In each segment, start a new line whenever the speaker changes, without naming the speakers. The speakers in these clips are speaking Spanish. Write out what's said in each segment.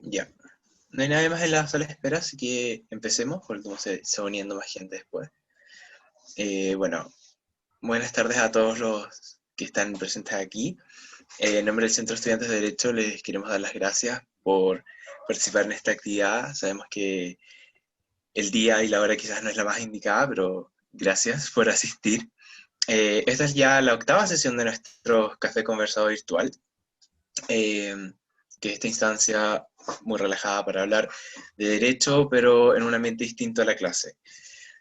Ya. No hay nadie más en la sala de espera, así que empecemos, porque como se va uniendo más gente después. Bueno, buenas tardes a todos los que están presentes aquí. En nombre del Centro de Estudiantes de Derecho les queremos dar las gracias por participar en esta actividad. Sabemos que el día y la hora quizás no es la más indicada, pero gracias por asistir. Esta es ya la octava sesión de nuestro café conversado virtual, eh, que es esta instancia muy relajada para hablar de derecho, pero en un ambiente distinto a la clase.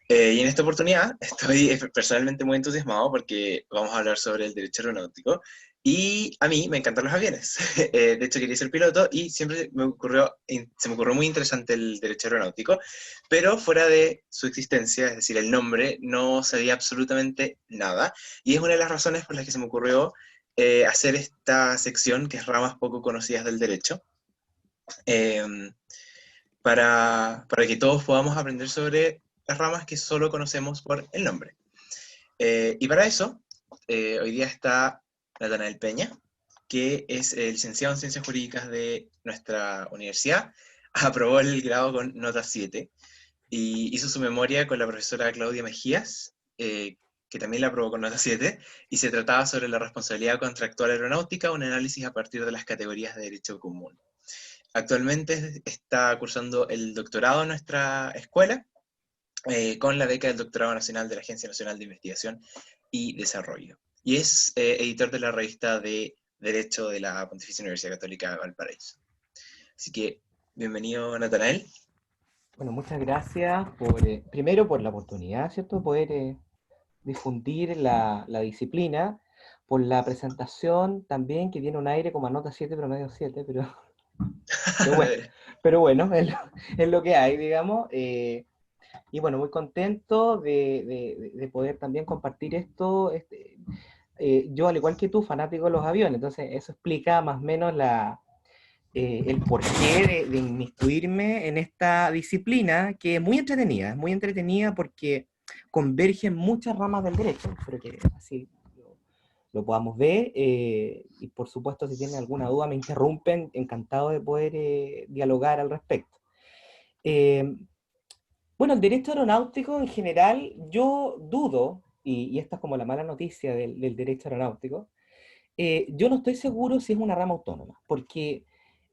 Y en esta oportunidad estoy personalmente muy entusiasmado porque vamos a hablar sobre el derecho aeronáutico. Y a mí me encantan los aviones. De hecho, quería ser piloto y siempre se me ocurrió muy interesante el derecho aeronáutico, pero fuera de su existencia, es decir, el nombre, no sabía absolutamente nada. Y es una de las razones por las que se me ocurrió hacer esta sección, que es ramas poco conocidas del derecho, eh, para que todos podamos aprender sobre las ramas que solo conocemos por el nombre. Y para eso, hoy día está Natanael Peña, que es el licenciado en Ciencias Jurídicas de nuestra universidad. Aprobó el grado con nota 7 y hizo su memoria con la profesora Claudia Mejías, que también la aprobó con nota 7, y se trataba sobre la responsabilidad contractual aeronáutica, un análisis a partir de las categorías de derecho común. Actualmente está cursando el doctorado en nuestra escuela, con la beca del Doctorado Nacional de la Agencia Nacional de Investigación y Desarrollo. Y es editor de la revista de Derecho de la Pontificia Universidad Católica de Valparaíso. Así que, bienvenido, Natanael.
Bueno, muchas gracias por, primero por la oportunidad, ¿cierto? Poder difundir la disciplina, por la presentación también, que tiene un aire como a nota 7, promedio 7, pero bueno, pero bueno, es lo que hay, digamos. Y bueno, muy contento de poder también compartir esto. Yo, al igual que tú, fanático de los aviones, entonces eso explica más o menos el porqué de inmiscuirme en esta disciplina, que es muy entretenida porque convergen muchas ramas del derecho, espero que así lo podamos ver, y por supuesto si tienen alguna duda me interrumpen, encantado de poder dialogar al respecto. Eh, bueno, el derecho aeronáutico en general, yo dudo, y esta es como la mala noticia del derecho aeronáutico, yo no estoy seguro si es una rama autónoma, porque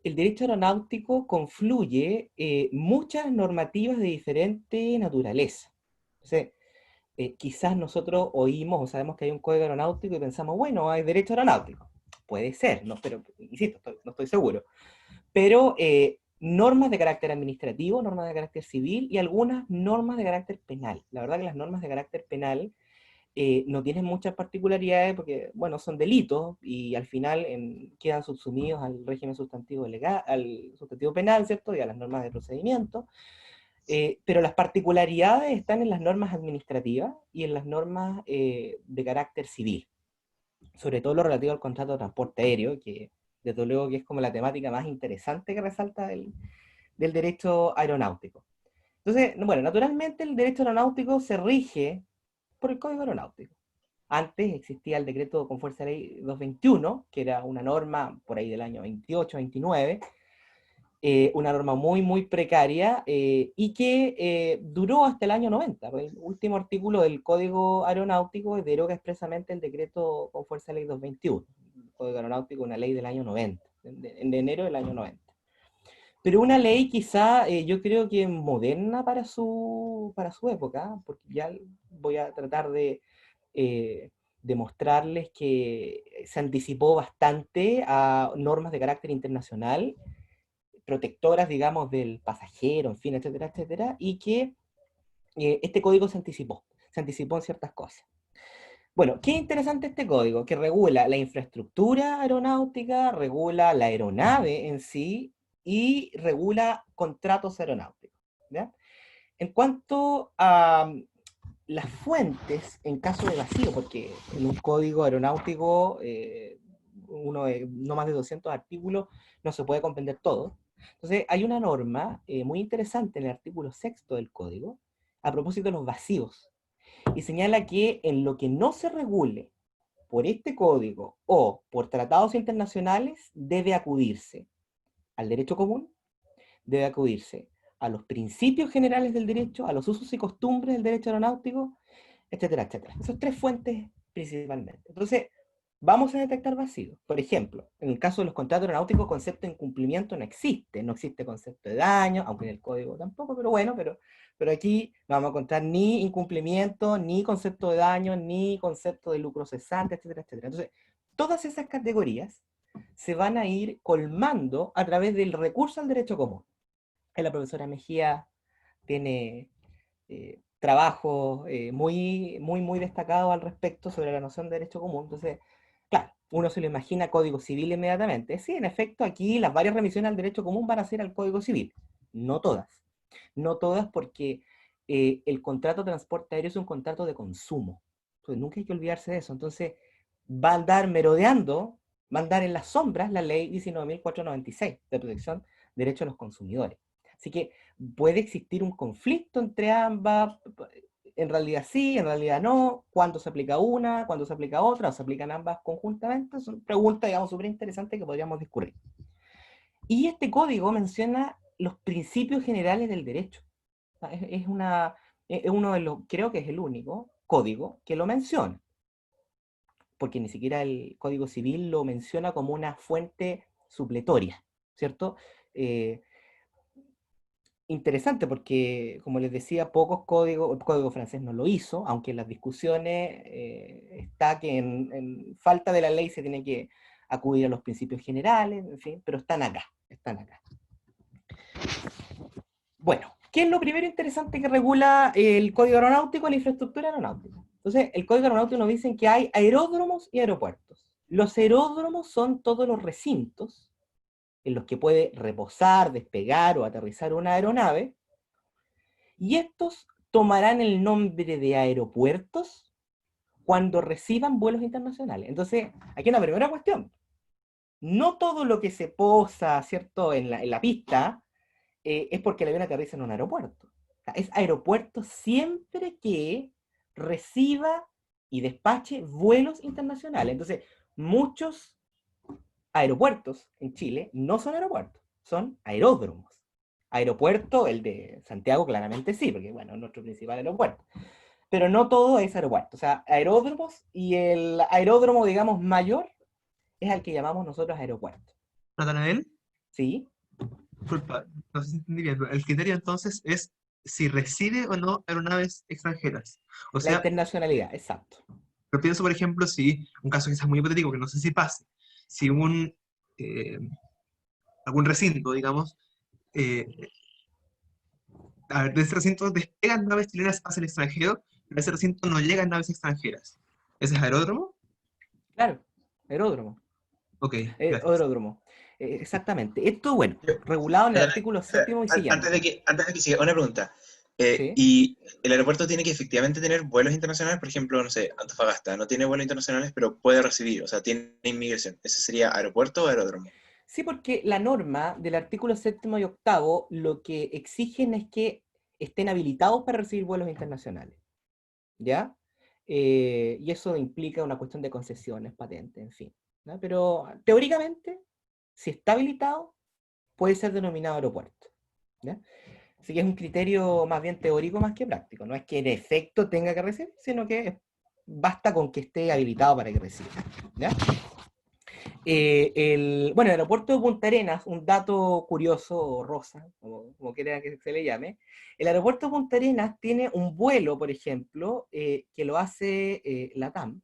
el derecho aeronáutico confluye muchas normativas de diferente naturaleza. Entonces, quizás nosotros oímos o sabemos que hay un código aeronáutico y pensamos, bueno, hay derecho aeronáutico. Puede ser, no, pero insisto, no estoy seguro. Pero normas de carácter administrativo, normas de carácter civil y algunas normas de carácter penal. La verdad que las normas de carácter penal no tienen muchas particularidades porque, bueno, son delitos y al final quedan subsumidos al régimen sustantivo legal, al sustantivo penal, ¿cierto? Y a las normas de procedimiento. Pero las particularidades están en las normas administrativas y en las normas de carácter civil, sobre todo lo relativo al contrato de transporte aéreo, que desde luego que es como la temática más interesante que resalta del derecho aeronáutico. Entonces, bueno, naturalmente el derecho aeronáutico se rige por el Código Aeronáutico. Antes existía el decreto con fuerza de ley 221, que era una norma por ahí del año 28, 29, una norma muy, muy precaria y que duró hasta el año 90. El último artículo del Código Aeronáutico deroga expresamente el decreto con fuerza de ley 221. El Código Aeronáutico, una ley del año 90, en enero del año 90. Pero una ley quizá yo creo que moderna para su época, porque ya voy a tratar eh, de mostrarles que se anticipó bastante a normas de carácter internacional, protectoras, digamos, del pasajero, en fin, etcétera, etcétera, y que este código se anticipó en ciertas cosas. Bueno, qué interesante este código, que regula la infraestructura aeronáutica, regula la aeronave en sí y regula contratos aeronáuticos. ¿Ya? En cuanto a las fuentes en caso de vacío, porque en un código aeronáutico, uno de no más de 200 artículos, no se puede comprender todo. Entonces, hay una norma muy interesante en el artículo sexto del código a propósito de los vacíos, y señala que en lo que no se regule por este código o por tratados internacionales debe acudirse al derecho común, debe acudirse a los principios generales del derecho, a los usos y costumbres del derecho aeronáutico, etcétera, etcétera. Esas tres fuentes principalmente. Entonces, vamos a detectar vacíos. Por ejemplo, en el caso de los contratos aeronáuticos, concepto de incumplimiento no existe. No existe concepto de daño, aunque en el código tampoco, pero bueno, pero aquí no vamos a encontrar ni incumplimiento, ni concepto de daño, ni concepto de lucro cesante, etcétera, etcétera. Entonces, todas esas categorías se van a ir colmando a través del recurso al derecho común. La profesora Mejía tiene trabajo muy destacado al respecto sobre la noción de derecho común. Entonces, claro, uno se lo imagina Código Civil inmediatamente. Sí, en efecto, aquí las varias remisiones al derecho común van a ser al Código Civil. No todas. No todas porque el contrato de transporte aéreo es un contrato de consumo. Entonces, nunca hay que olvidarse de eso. Entonces, va a andar merodeando, va a andar en las sombras la ley 19.496 de protección de derechos de los consumidores. Así que puede existir un conflicto entre ambas, en realidad sí, en realidad no, cuándo se aplica una, cuándo se aplica otra, o se aplican ambas conjuntamente, son preguntas, digamos, súper interesantes que podríamos discutir. Y este código menciona los principios generales del derecho. Es uno de los, creo que es el único código que lo menciona, porque ni siquiera el Código Civil lo menciona como una fuente supletoria, ¿cierto? Interesante porque, como les decía, pocos códigos, el código francés no lo hizo, aunque en las discusiones está que en falta de la ley se tiene que acudir a los principios generales, en fin, pero están acá, están acá. Bueno, ¿qué es lo primero interesante que regula el código aeronáutico? La infraestructura aeronáutica. Entonces, el código aeronáutico nos dice que hay aeródromos y aeropuertos. Los aeródromos son todos los recintos en los que puede reposar, despegar o aterrizar una aeronave, y estos tomarán el nombre de aeropuertos cuando reciban vuelos internacionales. Entonces, aquí hay una primera cuestión. No todo lo que se posa, ¿cierto?, en la pista es porque el avión aterriza en un aeropuerto. O sea, es aeropuerto siempre que reciba y despache vuelos internacionales. Entonces, muchos aeropuertos en Chile no son aeropuertos, son aeródromos. Aeropuerto, el de Santiago claramente sí, porque bueno, es nuestro principal aeropuerto. Pero no todo es aeropuerto. O sea, aeródromos, y el aeródromo, digamos, mayor es al que llamamos nosotros aeropuerto.
Natanael,
¿Sí?
disculpa, no sé si entendí bien, pero el criterio entonces es si recibe o no aeronaves extranjeras. O
La
sea,
internacionalidad, exacto.
yo pienso, por ejemplo, si, un caso quizás muy hipotético, que no sé si pase, si eh, algún recinto, digamos, eh, a ver, de ese recinto despegan naves chilenas hacia el extranjero, pero a ese recinto no llegan naves extranjeras. ¿Ese es aeródromo?
Claro, aeródromo.
Ok, gracias.
Aeródromo. Exactamente. Esto, bueno,
Yo,
regulado en el
Natanael,
artículo
espera,
séptimo y siguiente.
antes de que siga, una pregunta.
¿Sí?
¿Y el aeropuerto tiene que efectivamente tener vuelos internacionales? Por ejemplo, no sé, Antofagasta no tiene vuelos internacionales, pero puede recibir, o sea, tiene inmigración. ¿Ese sería aeropuerto o aeródromo?
Sí, porque la norma del artículo séptimo y octavo lo que exigen es que estén habilitados para recibir vuelos internacionales. ¿Ya? Y eso implica una cuestión de concesiones, patentes, en fin. ¿No? Pero teóricamente, si está habilitado, puede ser denominado aeropuerto. ¿Ya? Así que es un criterio más bien teórico más que práctico. No es que en efecto tenga que recibir, sino que basta con que esté habilitado para que reciba. ¿Ya? Bueno, el aeropuerto de Punta Arenas, un dato curioso, o rosa, como quiera que se le llame, el aeropuerto de Punta Arenas tiene un vuelo, por ejemplo, que lo hace LATAM,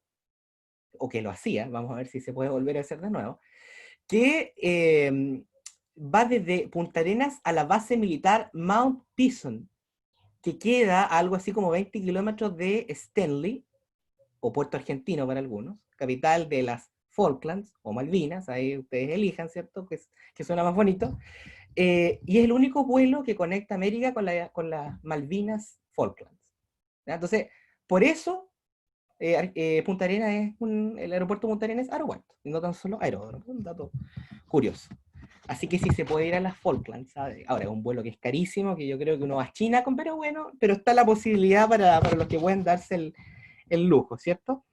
o que lo hacía, vamos a ver si se puede volver a hacer de nuevo, que va desde Punta Arenas a la base militar Mount Pleasant, que queda a algo así como 20 kilómetros de Stanley, o Puerto Argentino para algunos, capital de las Falklands o Malvinas, ahí ustedes elijan, ¿cierto? Que suena más bonito. Y es el único vuelo que conecta América con las Malvinas Falklands. ¿Ya? Entonces, por eso Punta Arenas el aeropuerto de Punta Arenas es aeropuerto, y no tan solo aeródromo. Un dato curioso. Así que sí se puede ir a las Falklands, ¿sabes? Ahora es un vuelo que es carísimo, que yo creo que uno va a China con, pero está la posibilidad para los que pueden darse el lujo, ¿cierto?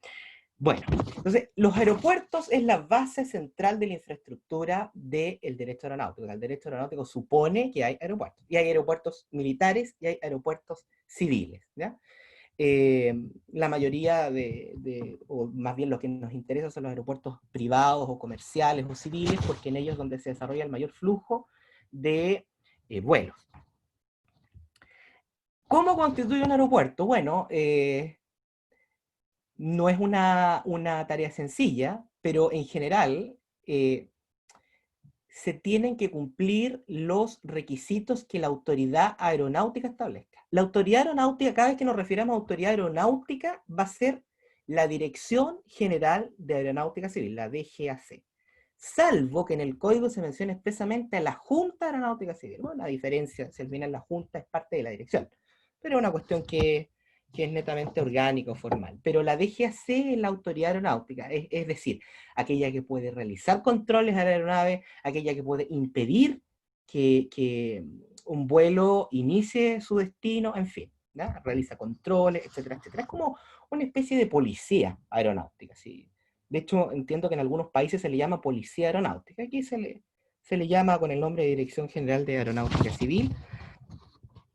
Bueno, entonces, los aeropuertos es la base central de la infraestructura del derecho aeronáutico. El derecho aeronáutico supone que hay aeropuertos, y hay aeropuertos militares y hay aeropuertos civiles, ¿ya? La mayoría o más bien lo que nos interesa son los aeropuertos privados o comerciales o civiles, porque en ellos es donde se desarrolla el mayor flujo de vuelos. ¿Cómo constituye un aeropuerto? Bueno, no es una tarea sencilla, pero en general se tienen que cumplir los requisitos que la autoridad aeronáutica establezca. La autoridad aeronáutica, cada vez que nos refiramos a autoridad aeronáutica, va a ser la Dirección General de Aeronáutica Civil, la DGAC. Salvo que en el código se mencione expresamente a la Junta Aeronáutica Civil. Bueno, la diferencia, si al final la Junta es parte de la dirección, pero es una cuestión que es netamente orgánica o formal. Pero la DGAC es la autoridad aeronáutica, es decir, aquella que puede realizar controles a la aeronave, aquella que puede impedir que un vuelo inicie su destino, en fin, ¿ya? Realiza controles, etcétera, etcétera. Es como una especie de policía aeronáutica, ¿sí? De hecho, entiendo que en algunos países se le llama policía aeronáutica. Aquí se le llama con el nombre de Dirección General de Aeronáutica Civil,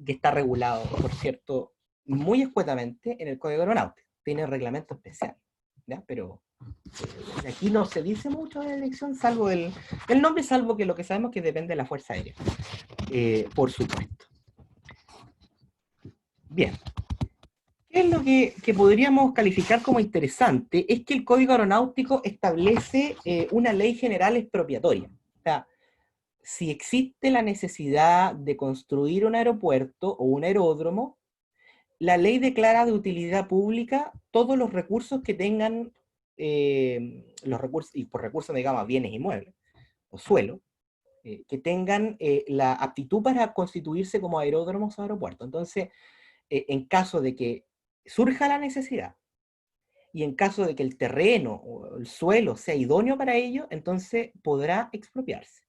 que está regulado, por cierto, muy escuetamente en el Código Aeronáutico. Tiene reglamento especial, ¿ya? Pero aquí no se dice mucho de la dirección, salvo el nombre, salvo que lo que sabemos que depende de la Fuerza Aérea, por supuesto. Bien. ¿Qué es lo que podríamos calificar como interesante? Es que el Código Aeronáutico establece una ley general expropiatoria. O sea, si existe la necesidad de construir un aeropuerto o un aeródromo, la ley declara de utilidad pública todos los recursos que tengan, los recursos, y por recursos digamos bienes inmuebles, o suelo, que tengan la aptitud para constituirse como aeródromos o aeropuertos. Entonces, en caso de que surja la necesidad, y en caso de que el terreno o el suelo sea idóneo para ello, entonces podrá expropiarse.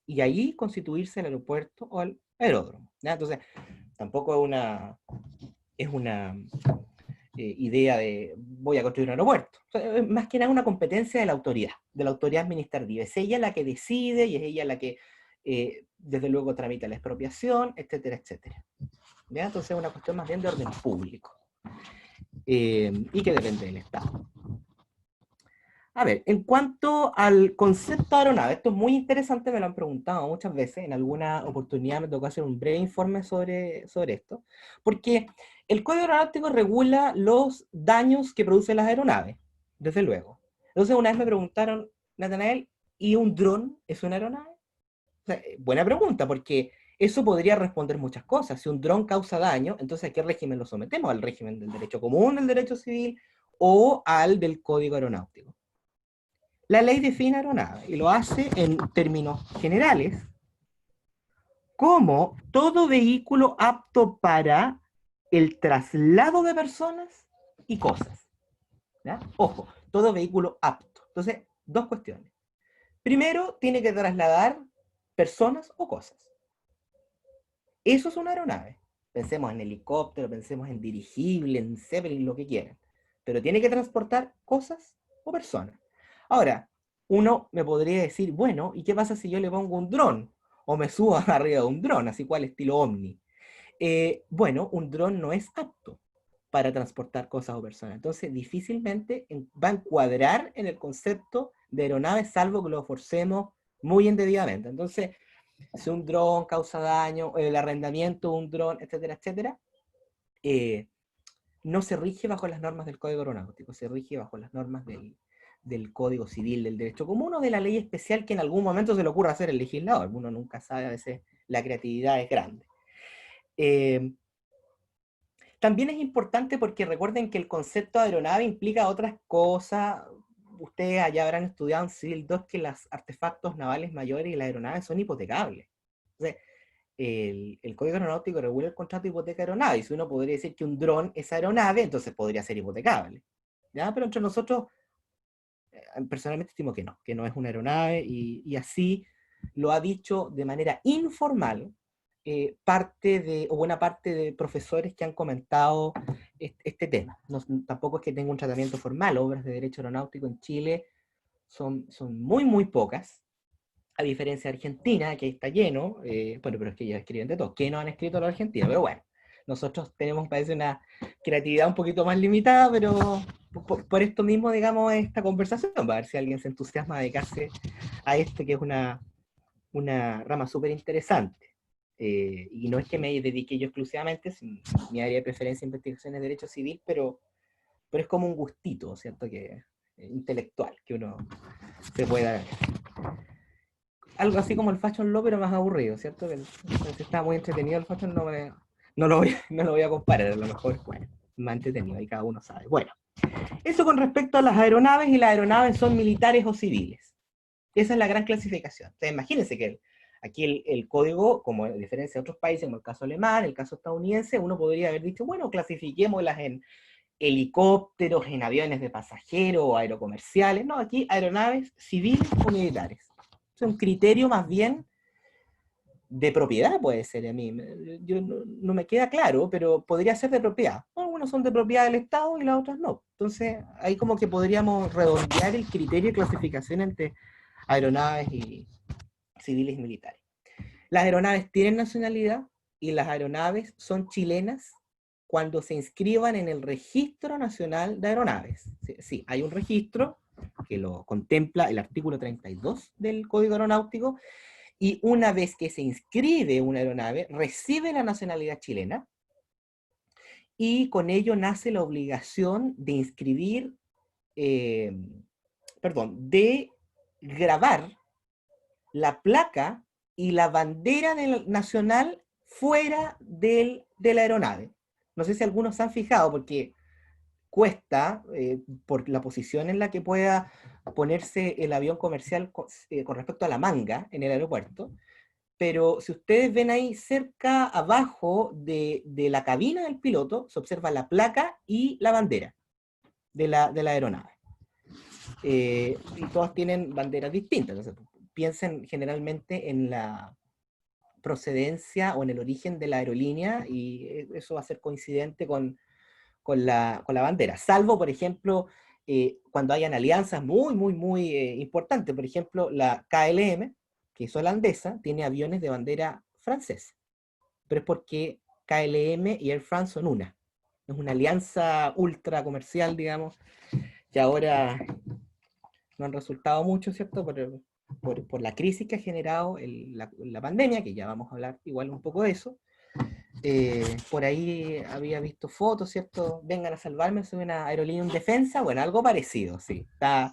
Y ahí constituirse el aeropuerto o el aeródromo, ¿ya? Entonces, tampoco es una idea de voy a construir un aeropuerto. O sea, es más que nada una competencia de la autoridad administrativa. Es ella la que decide y es ella la que, desde luego, tramita la expropiación, etcétera, etcétera. ¿Ya? Entonces es una cuestión más bien de orden público y que depende del Estado. A ver, en cuanto al concepto de aeronave, esto es muy interesante, me lo han preguntado muchas veces, en alguna oportunidad me tocó hacer un breve informe sobre esto, porque el Código Aeronáutico regula los daños que producen las aeronaves, desde luego. Entonces una vez me preguntaron, Natanael, ¿y un dron es una aeronave? O sea, buena pregunta, porque eso podría responder muchas cosas. Si un dron causa daño, entonces ¿a qué régimen lo sometemos? ¿Al régimen del derecho común, del derecho civil, o al del Código Aeronáutico? La ley define aeronave y lo hace en términos generales como todo vehículo apto para el traslado de personas y cosas. ¿Ya? Ojo, todo vehículo apto. Entonces, dos cuestiones. Primero, tiene que trasladar personas o cosas. Eso es una aeronave. Pensemos en helicóptero, pensemos en dirigible, en Zeppelin, lo que quieran. Pero tiene que transportar cosas o personas. Ahora, uno me podría decir, bueno, ¿y qué pasa si yo le pongo un dron? O me subo arriba de un dron, así cual estilo Omni. Bueno, un dron no es apto para transportar cosas o personas. Entonces, difícilmente va a encuadrar en el concepto de aeronave, salvo que lo forcemos muy indebidamente. Entonces, si un dron causa daño, el arrendamiento de un dron, etcétera, etcétera, no se rige bajo las normas del Código Aeronáutico, se rige bajo las normas del Código Civil, del Derecho Común o de la ley especial que en algún momento se le ocurra hacer el legislador. Uno nunca sabe, a veces la creatividad es grande. También es importante porque recuerden que el concepto de aeronave implica otras cosas. Ustedes allá habrán estudiado en Civil 2 que los artefactos navales mayores y las aeronaves son hipotecables. Entonces, el Código Aeronáutico regula el contrato de hipoteca aeronave, y si uno podría decir que un dron es aeronave, entonces podría ser hipotecable. ¿Ya? Pero entre nosotros, personalmente estimo que no es una aeronave, y así lo ha dicho de manera informal buena parte de profesores que han comentado este tema. Tampoco es que tenga un tratamiento formal. Obras de derecho aeronáutico en Chile son muy, muy pocas, a diferencia de Argentina, que está lleno. Bueno, pero es que ellos escriben de todo. ¿Qué no han escrito los argentinos? Pero bueno, nosotros tenemos, parece, una creatividad un poquito más limitada, pero por esto mismo, digamos, esta conversación, para ver si alguien se entusiasma a dedicarse a esto, que es una rama súper interesante. Y no es que me dedique yo exclusivamente, mi área de preferencia de investigación es derecho civil, pero es como un gustito, ¿cierto? Que intelectual, que uno se puede dar. Algo así como el Fashion Law, pero más aburrido, ¿cierto? Que si está muy entretenido el Fashion, no lo voy a comparar, a lo mejor, bueno, más entretenido, y cada uno sabe. Bueno, eso con respecto a las aeronaves, y las aeronaves son militares o civiles. Esa es la gran clasificación. Entonces, imagínense que aquí el código, como a diferencia de otros países, como el caso alemán, el caso estadounidense, uno podría haber dicho, bueno, clasifiquémoslas en helicópteros, en aviones de pasajeros o aerocomerciales. No, aquí aeronaves civiles o militares. Es un criterio más bien de propiedad, puede ser. A mí no me queda claro, pero podría ser de propiedad. Algunos son de propiedad del Estado y las otras no. Entonces, ahí como que podríamos redondear el criterio de clasificación entre aeronaves y civiles y militares. Las aeronaves tienen nacionalidad y las aeronaves son chilenas cuando se inscriban en el Registro Nacional de Aeronaves. Sí, hay un registro que lo contempla el artículo 32 del Código Aeronáutico, y una vez que se inscribe una aeronave, recibe la nacionalidad chilena, y con ello nace la obligación de inscribir, de grabar la placa y la bandera nacional fuera de la aeronave. No sé si algunos se han fijado, porque cuesta, por la posición en la que pueda ponerse el avión comercial con respecto a la manga en el aeropuerto, pero si ustedes ven ahí cerca abajo de la cabina del piloto, se observa la placa y la bandera de la aeronave. Y todas tienen banderas distintas. Entonces, piensen generalmente en la procedencia o en el origen de la aerolínea, y eso va a ser coincidente con la bandera. Salvo, por ejemplo, cuando hayan alianzas muy, muy, muy importantes. Por ejemplo, la KLM, que es holandesa, tiene aviones de bandera francesa. Pero es porque KLM y Air France son una. Es una alianza ultra comercial, digamos, que ahora no han resultado mucho, ¿cierto? Por la crisis que ha generado la pandemia, que ya vamos a hablar igual un poco de eso. Por ahí había visto fotos, ¿cierto? Vengan a salvarme, soy una aerolínea en defensa. Bueno, algo parecido, sí. La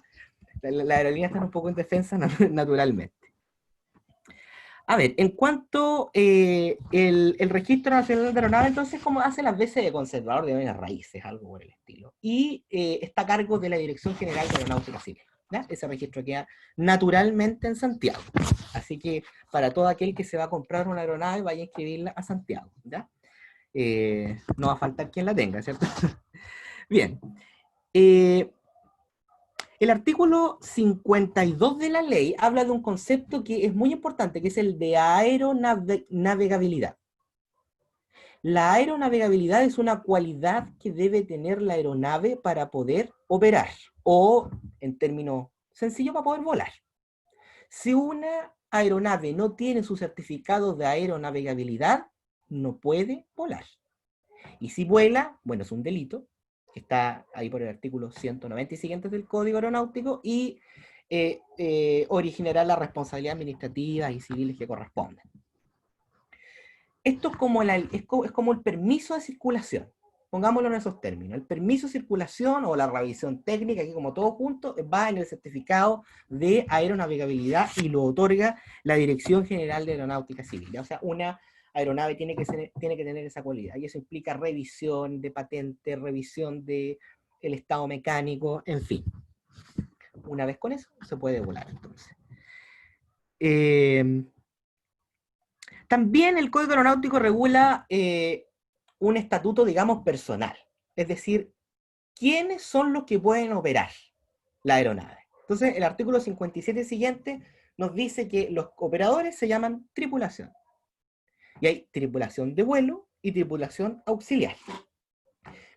aerolínea está un poco en defensa naturalmente. A ver, en cuanto el Registro Nacional de Aeronaves, entonces, ¿cómo hace las veces de conservador de bienes raíces? Algo por el estilo. Y está a cargo de la Dirección General de Aeronáutica Civil. ¿Ya? Ese registro queda naturalmente en Santiago. Así que para todo aquel que se va a comprar una aeronave, vaya a inscribirla a Santiago. ¿Ya? No va a faltar quien la tenga, ¿cierto? Bien. El artículo 52 de la ley habla de un concepto que es muy importante, que es el de aeronavegabilidad. La aeronavegabilidad es una cualidad que debe tener la aeronave para poder operar, o, en términos sencillos, para poder volar. Si una aeronave no tiene su certificado de aeronavegabilidad, no puede volar. Y si vuela, bueno, es un delito, que está ahí por el artículo 190 y siguientes del Código Aeronáutico, y originará la responsabilidad administrativa y civiles que corresponden. Esto es como el permiso de circulación. Pongámoslo en esos términos. El permiso de circulación o la revisión técnica, aquí como todo junto, va en el certificado de aeronavegabilidad y lo otorga la Dirección General de Aeronáutica Civil. O sea, una aeronave tiene que tener esa cualidad. Y eso implica revisión de patente, revisión del estado mecánico, en fin. Una vez con eso, se puede volar entonces. También el Código Aeronáutico regula un estatuto, digamos, personal. Es decir, ¿quiénes son los que pueden operar la aeronave? Entonces, el artículo 57 siguiente nos dice que los operadores se llaman tripulación. Y hay tripulación de vuelo y tripulación auxiliar.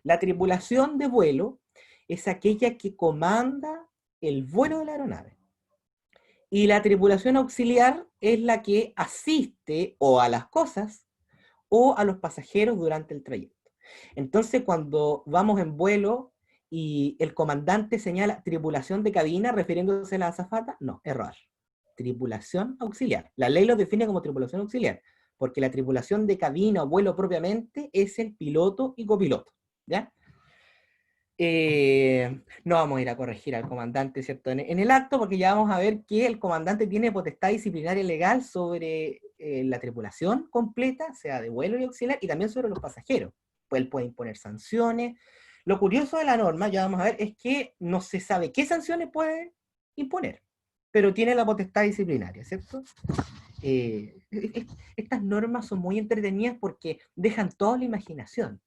La tripulación de vuelo es aquella que comanda el vuelo de la aeronave. Y la tripulación auxiliar es la que asiste o a las cosas o a los pasajeros durante el trayecto. Entonces, cuando vamos en vuelo y el comandante señala tripulación de cabina refiriéndose a la azafata, no, error. Tripulación auxiliar. La ley lo define como tripulación auxiliar, porque la tripulación de cabina o vuelo propiamente es el piloto y copiloto, ¿ya? No vamos a ir a corregir al comandante, ¿cierto? En el acto, porque ya vamos a ver que el comandante tiene potestad disciplinaria legal sobre la tripulación completa, sea de vuelo y auxiliar, y también sobre los pasajeros. Pues él puede imponer sanciones. Lo curioso de la norma, ya vamos a ver, es que no se sabe qué sanciones puede imponer, pero tiene la potestad disciplinaria, ¿cierto? Estas normas son muy entretenidas porque dejan toda la imaginación.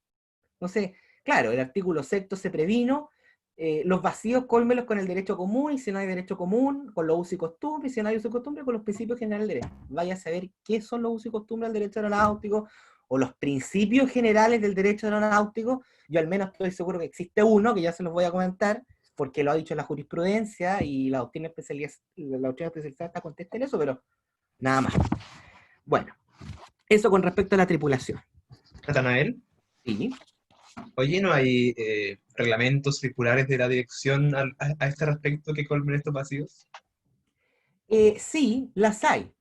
Entonces, claro, el artículo 6 se previno, los vacíos cólmelos con el derecho común, y si no hay derecho común, con los usos y costumbres, y si no hay usos y costumbres, con los principios generales del derecho. Vaya a saber qué son los usos y costumbres del derecho aeronáutico, o los principios generales del derecho aeronáutico. Yo al menos estoy seguro que existe uno, que ya se los voy a comentar, porque lo ha dicho la jurisprudencia, y la doctrina especializada está contesta en eso, pero nada más. Bueno, eso con respecto a la tripulación.
Natanael,
Sí.
oye, ¿no hay reglamentos circulares de la dirección a este respecto que colmen estos vacíos?
Sí, las hay,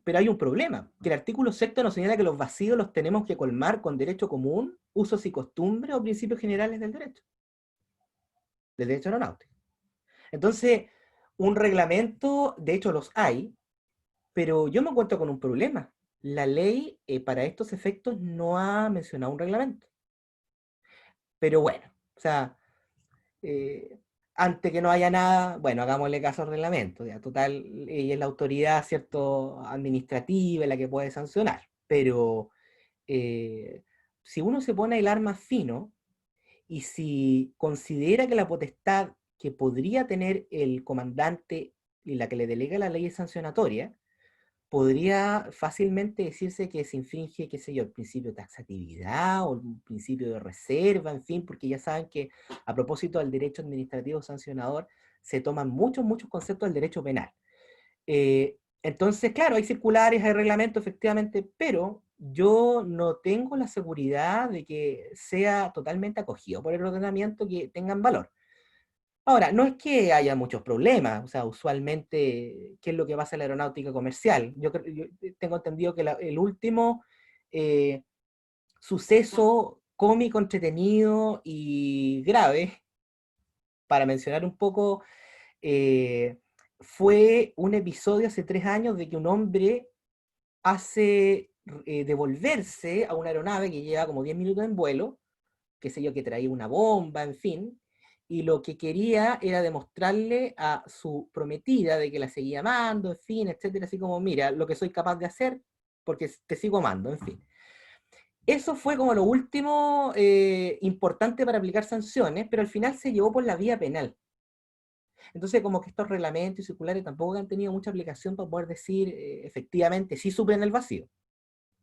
pero hay un problema, que el artículo 6 nos señala que los vacíos los tenemos que colmar con derecho común, usos y costumbres o principios generales del derecho aeronáutico. Entonces, un reglamento, de hecho los hay, pero yo me encuentro con un problema. La ley, para estos efectos, no ha mencionado un reglamento. Pero bueno, o sea, antes que no haya nada, bueno, hagámosle caso al reglamento. Ya, total, ella es la autoridad, ¿cierto?, administrativa, la que puede sancionar. Pero eh, si uno se pone a hilar más fino, y si considera que la potestad que podría tener el comandante y la que le delega la ley es sancionatoria, podría fácilmente decirse que se infringe, qué sé yo, el principio de taxatividad o el principio de reserva, en fin, porque ya saben que a propósito del derecho administrativo sancionador se toman muchos conceptos del derecho penal. Entonces, claro, hay circulares, hay reglamentos, efectivamente, pero yo no tengo la seguridad de que sea totalmente acogido por el ordenamiento, que tengan valor. Ahora, no es que haya muchos problemas, o sea, usualmente, ¿qué es lo que pasa en la aeronáutica comercial? Yo tengo entendido que el último eh, suceso cómico, entretenido y grave, para mencionar un poco, fue un episodio hace 3 años de que un hombre hace devolverse a una aeronave que lleva como 10 minutos en vuelo, qué sé yo, que traía una bomba, en fin, y lo que quería era demostrarle a su prometida de que la seguía amando, en fin, etcétera, así como, mira, lo que soy capaz de hacer, porque te sigo amando, en fin. Eso fue como lo último importante para aplicar sanciones, pero al final se llevó por la vía penal. Entonces, como que estos reglamentos y circulares tampoco han tenido mucha aplicación para poder decir, efectivamente, sí suplen el vacío,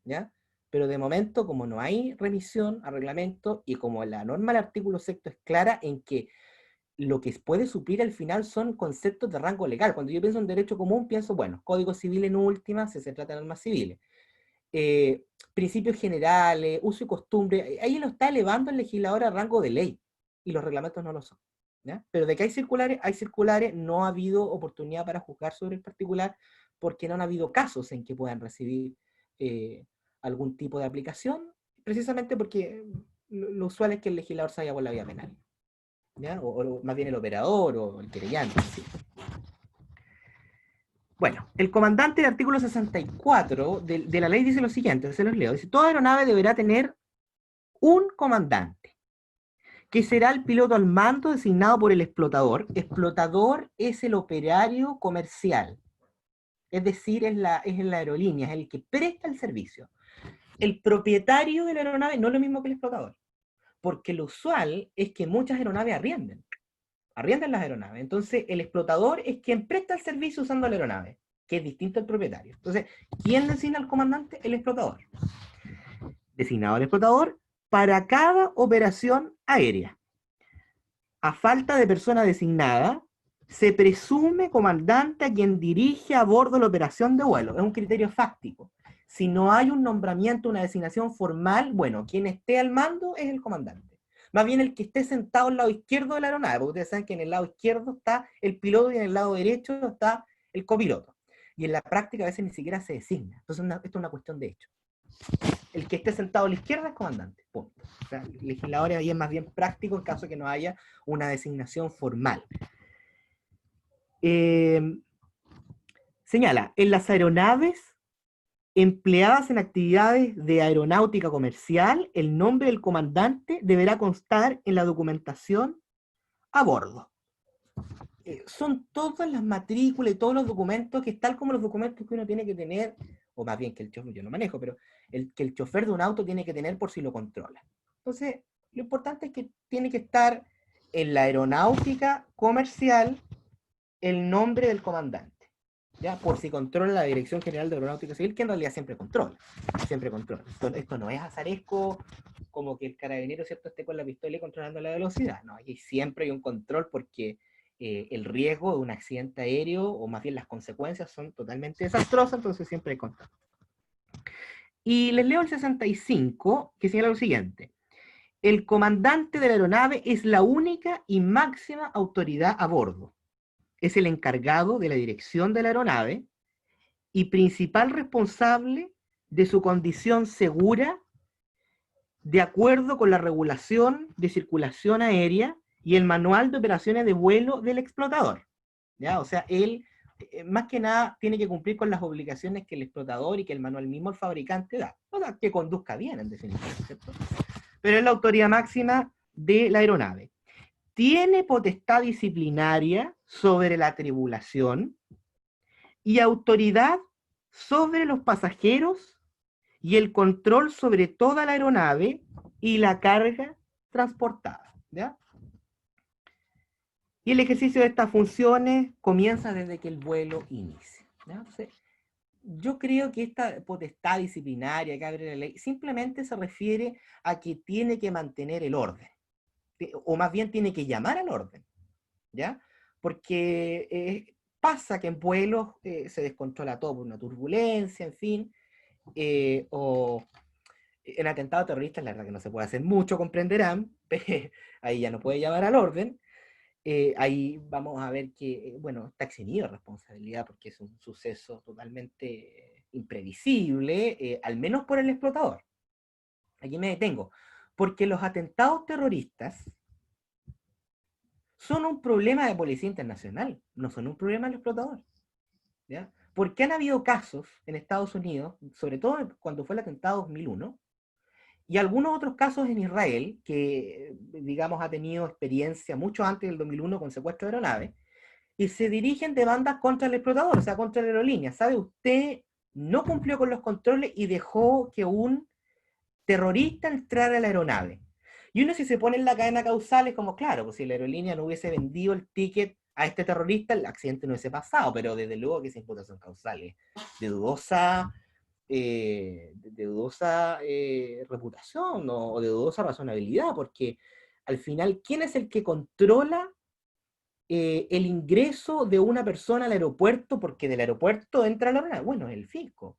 ¿ya? Pero de momento, como no hay remisión a reglamento y como la norma del artículo 6 es clara en que lo que puede suplir al final son conceptos de rango legal. Cuando yo pienso en derecho común, pienso, bueno, código civil en última, si se trata de normas civiles. Principios generales, uso y costumbre, ahí lo está elevando el legislador a rango de ley, y los reglamentos no lo son, ¿ya? Pero de que hay circulares, no ha habido oportunidad para juzgar sobre el particular, porque no han habido casos en que puedan recibir algún tipo de aplicación, precisamente porque lo usual es que el legislador se vaya por la vía penal, ¿ya? O más bien el operador o el querellante, ¿sí? Bueno, el comandante del artículo 64 de la ley dice lo siguiente, se los leo, dice, toda aeronave deberá tener un comandante, que será el piloto al mando designado por el explotador. Explotador es el operario comercial, es decir, es en la aerolínea, es el que presta el servicio. El propietario de la aeronave no es lo mismo que el explotador, porque lo usual es que muchas aeronaves arrienden las aeronaves. Entonces, el explotador es quien presta el servicio usando la aeronave, que es distinto al propietario. Entonces, ¿quién designa al comandante? El explotador. Designado al explotador, para cada operación aérea. A falta de persona designada, se presume comandante a quien dirige a bordo la operación de vuelo. Es un criterio fáctico. Si no hay un nombramiento, una designación formal, bueno, quien esté al mando es el comandante. Más bien el que esté sentado al lado izquierdo de la aeronave, porque ustedes saben que en el lado izquierdo está el piloto y en el lado derecho está el copiloto. Y en la práctica a veces ni siquiera se designa. Entonces esto es una cuestión de hecho. El que esté sentado a la izquierda es comandante, punto. O sea, el legislador ahí es más bien práctico en caso de que no haya una designación formal. Señala, en las aeronaves empleadas en actividades de aeronáutica comercial, el nombre del comandante deberá constar en la documentación a bordo. Son todas las matrículas y todos los documentos que, tal como los documentos que uno tiene que tener, o más bien que el chofer, yo no manejo, pero que el chofer de un auto tiene que tener por si lo controla. Entonces, lo importante es que tiene que estar en la aeronáutica comercial el nombre del comandante. ¿Ya? Por si controla la Dirección General de Aeronáutica Civil, que en realidad siempre controla. Siempre controla. Esto no es azaresco, como que el carabinero, ¿cierto?, esté con la pistola y controlando la velocidad. No, aquí siempre hay un control porque el riesgo de un accidente aéreo, o más bien las consecuencias, son totalmente desastrosas, entonces siempre hay control. Y les leo el 65, que señala lo siguiente. El comandante de la aeronave es la única y máxima autoridad a bordo. Es el encargado de la dirección de la aeronave y principal responsable de su condición segura de acuerdo con la regulación de circulación aérea y el manual de operaciones de vuelo del explotador. ¿Ya? O sea, él, más que nada, tiene que cumplir con las obligaciones que el explotador y que el manual mismo, el fabricante, da. O sea, que conduzca bien, en definitiva, ¿cierto? Pero es la autoridad máxima de la aeronave. Tiene potestad disciplinaria sobre la tripulación y autoridad sobre los pasajeros y el control sobre toda la aeronave y la carga transportada. ¿Ya? Y el ejercicio de estas funciones comienza desde que el vuelo inicia. ¿Ya? Entonces, yo creo que esta potestad disciplinaria que abre la ley simplemente se refiere a que tiene que mantener el orden, o más bien tiene que llamar al orden, ¿ya? Porque pasa que en vuelos se descontrola todo por una turbulencia, en fin, o en atentados terroristas, la verdad que no se puede hacer mucho, comprenderán, ahí ya no puede llamar al orden. Ahí vamos a ver que, bueno, está eximido de responsabilidad porque es un suceso totalmente imprevisible, al menos por el explotador. Aquí me detengo, porque los atentados terroristas son un problema de policía internacional, no son un problema del explotador. ¿Ya? Porque han habido casos en Estados Unidos, sobre todo cuando fue el atentado 2001, y algunos otros casos en Israel, que, digamos, ha tenido experiencia mucho antes del 2001 con secuestro de aeronaves, y se dirigen demandas contra el explotador, o sea, contra la aerolínea. ¿Sabe? Usted no cumplió con los controles y dejó que un terrorista entrara a la aeronave. Y uno, si se pone en la cadena causal, es como, claro, pues si la aerolínea no hubiese vendido el ticket a este terrorista, el accidente no hubiese pasado, pero desde luego que esa imputación causal es de dudosa reputación, ¿no? O de dudosa razonabilidad, porque al final, ¿quién es el que controla el ingreso de una persona al aeropuerto? Porque del aeropuerto entra la aeronave. Bueno, es el fisco,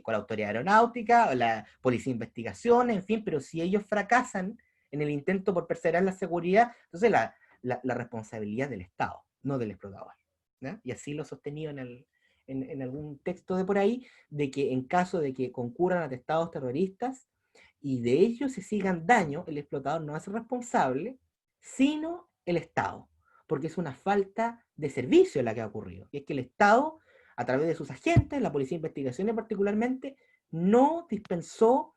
la autoridad aeronáutica, la policía de investigación, en fin, pero si ellos fracasan en el intento por perseverar la seguridad, entonces la responsabilidad del Estado, no del explotador. ¿Ya? Y así lo he sostenido en algún texto de por ahí, de que en caso de que concurran atentados terroristas y de ellos se sigan daño, el explotador no es responsable, sino el Estado, porque es una falta de servicio la que ha ocurrido. Y es que el Estado, a través de sus agentes, la policía de investigaciones particularmente, no dispensó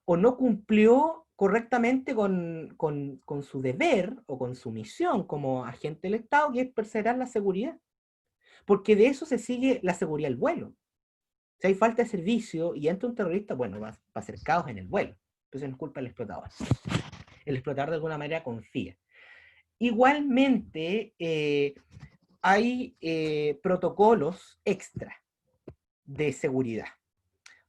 o no cumplió correctamente con su deber o con su misión como agente del Estado, que es perseverar la seguridad. Porque de eso se sigue la seguridad del vuelo. Si hay falta de servicio y entra un terrorista, bueno, va a ser caos en el vuelo. Entonces no es culpa del explotador. El explotador de alguna manera confía. Igualmente, hay protocolos extra de seguridad.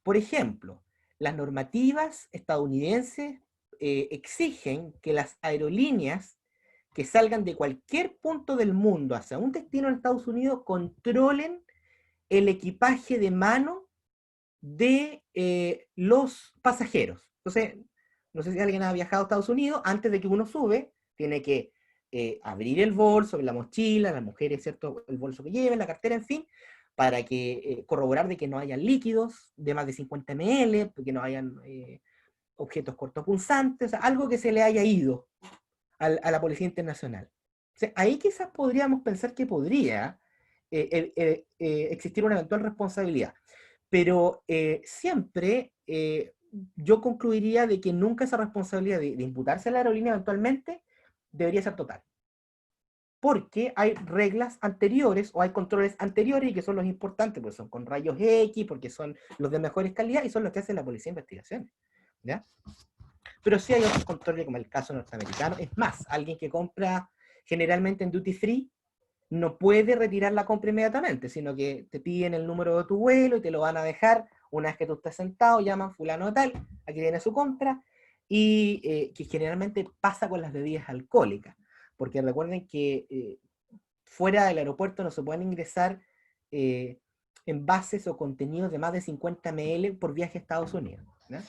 Por ejemplo, las normativas estadounidenses exigen que las aerolíneas que salgan de cualquier punto del mundo hacia un destino en Estados Unidos controlen el equipaje de mano de los pasajeros. Entonces, no sé si alguien ha viajado a Estados Unidos, antes de que uno sube, tiene que abrir el bolso, la mochila, las mujeres, ¿cierto? El bolso que lleven, la cartera, en fin, para que corroborar de que no hayan líquidos de más de 50 ml, que no hayan objetos cortopunzantes, o sea, algo que se le haya ido a la Policía Internacional. O sea, ahí quizás podríamos pensar que podría existir una eventual responsabilidad. Pero siempre yo concluiría de que nunca esa responsabilidad de imputarse a la aerolínea eventualmente debería ser total. Porque hay reglas anteriores o hay controles anteriores y que son los importantes, porque son con rayos X, porque son los de mejores calidad y son los que hace la Policía de Investigaciones. ¿Ya? Pero sí hay otros controles, como el caso norteamericano. Es más, alguien que compra generalmente en duty free no puede retirar la compra inmediatamente, sino que te piden el número de tu vuelo y te lo van a dejar una vez que tú estés sentado, llaman fulano de tal, aquí viene su compra, y que generalmente pasa con las bebidas alcohólicas, porque recuerden que fuera del aeropuerto no se pueden ingresar envases o contenidos de más de 50 ml por viaje a Estados Unidos. ¿No?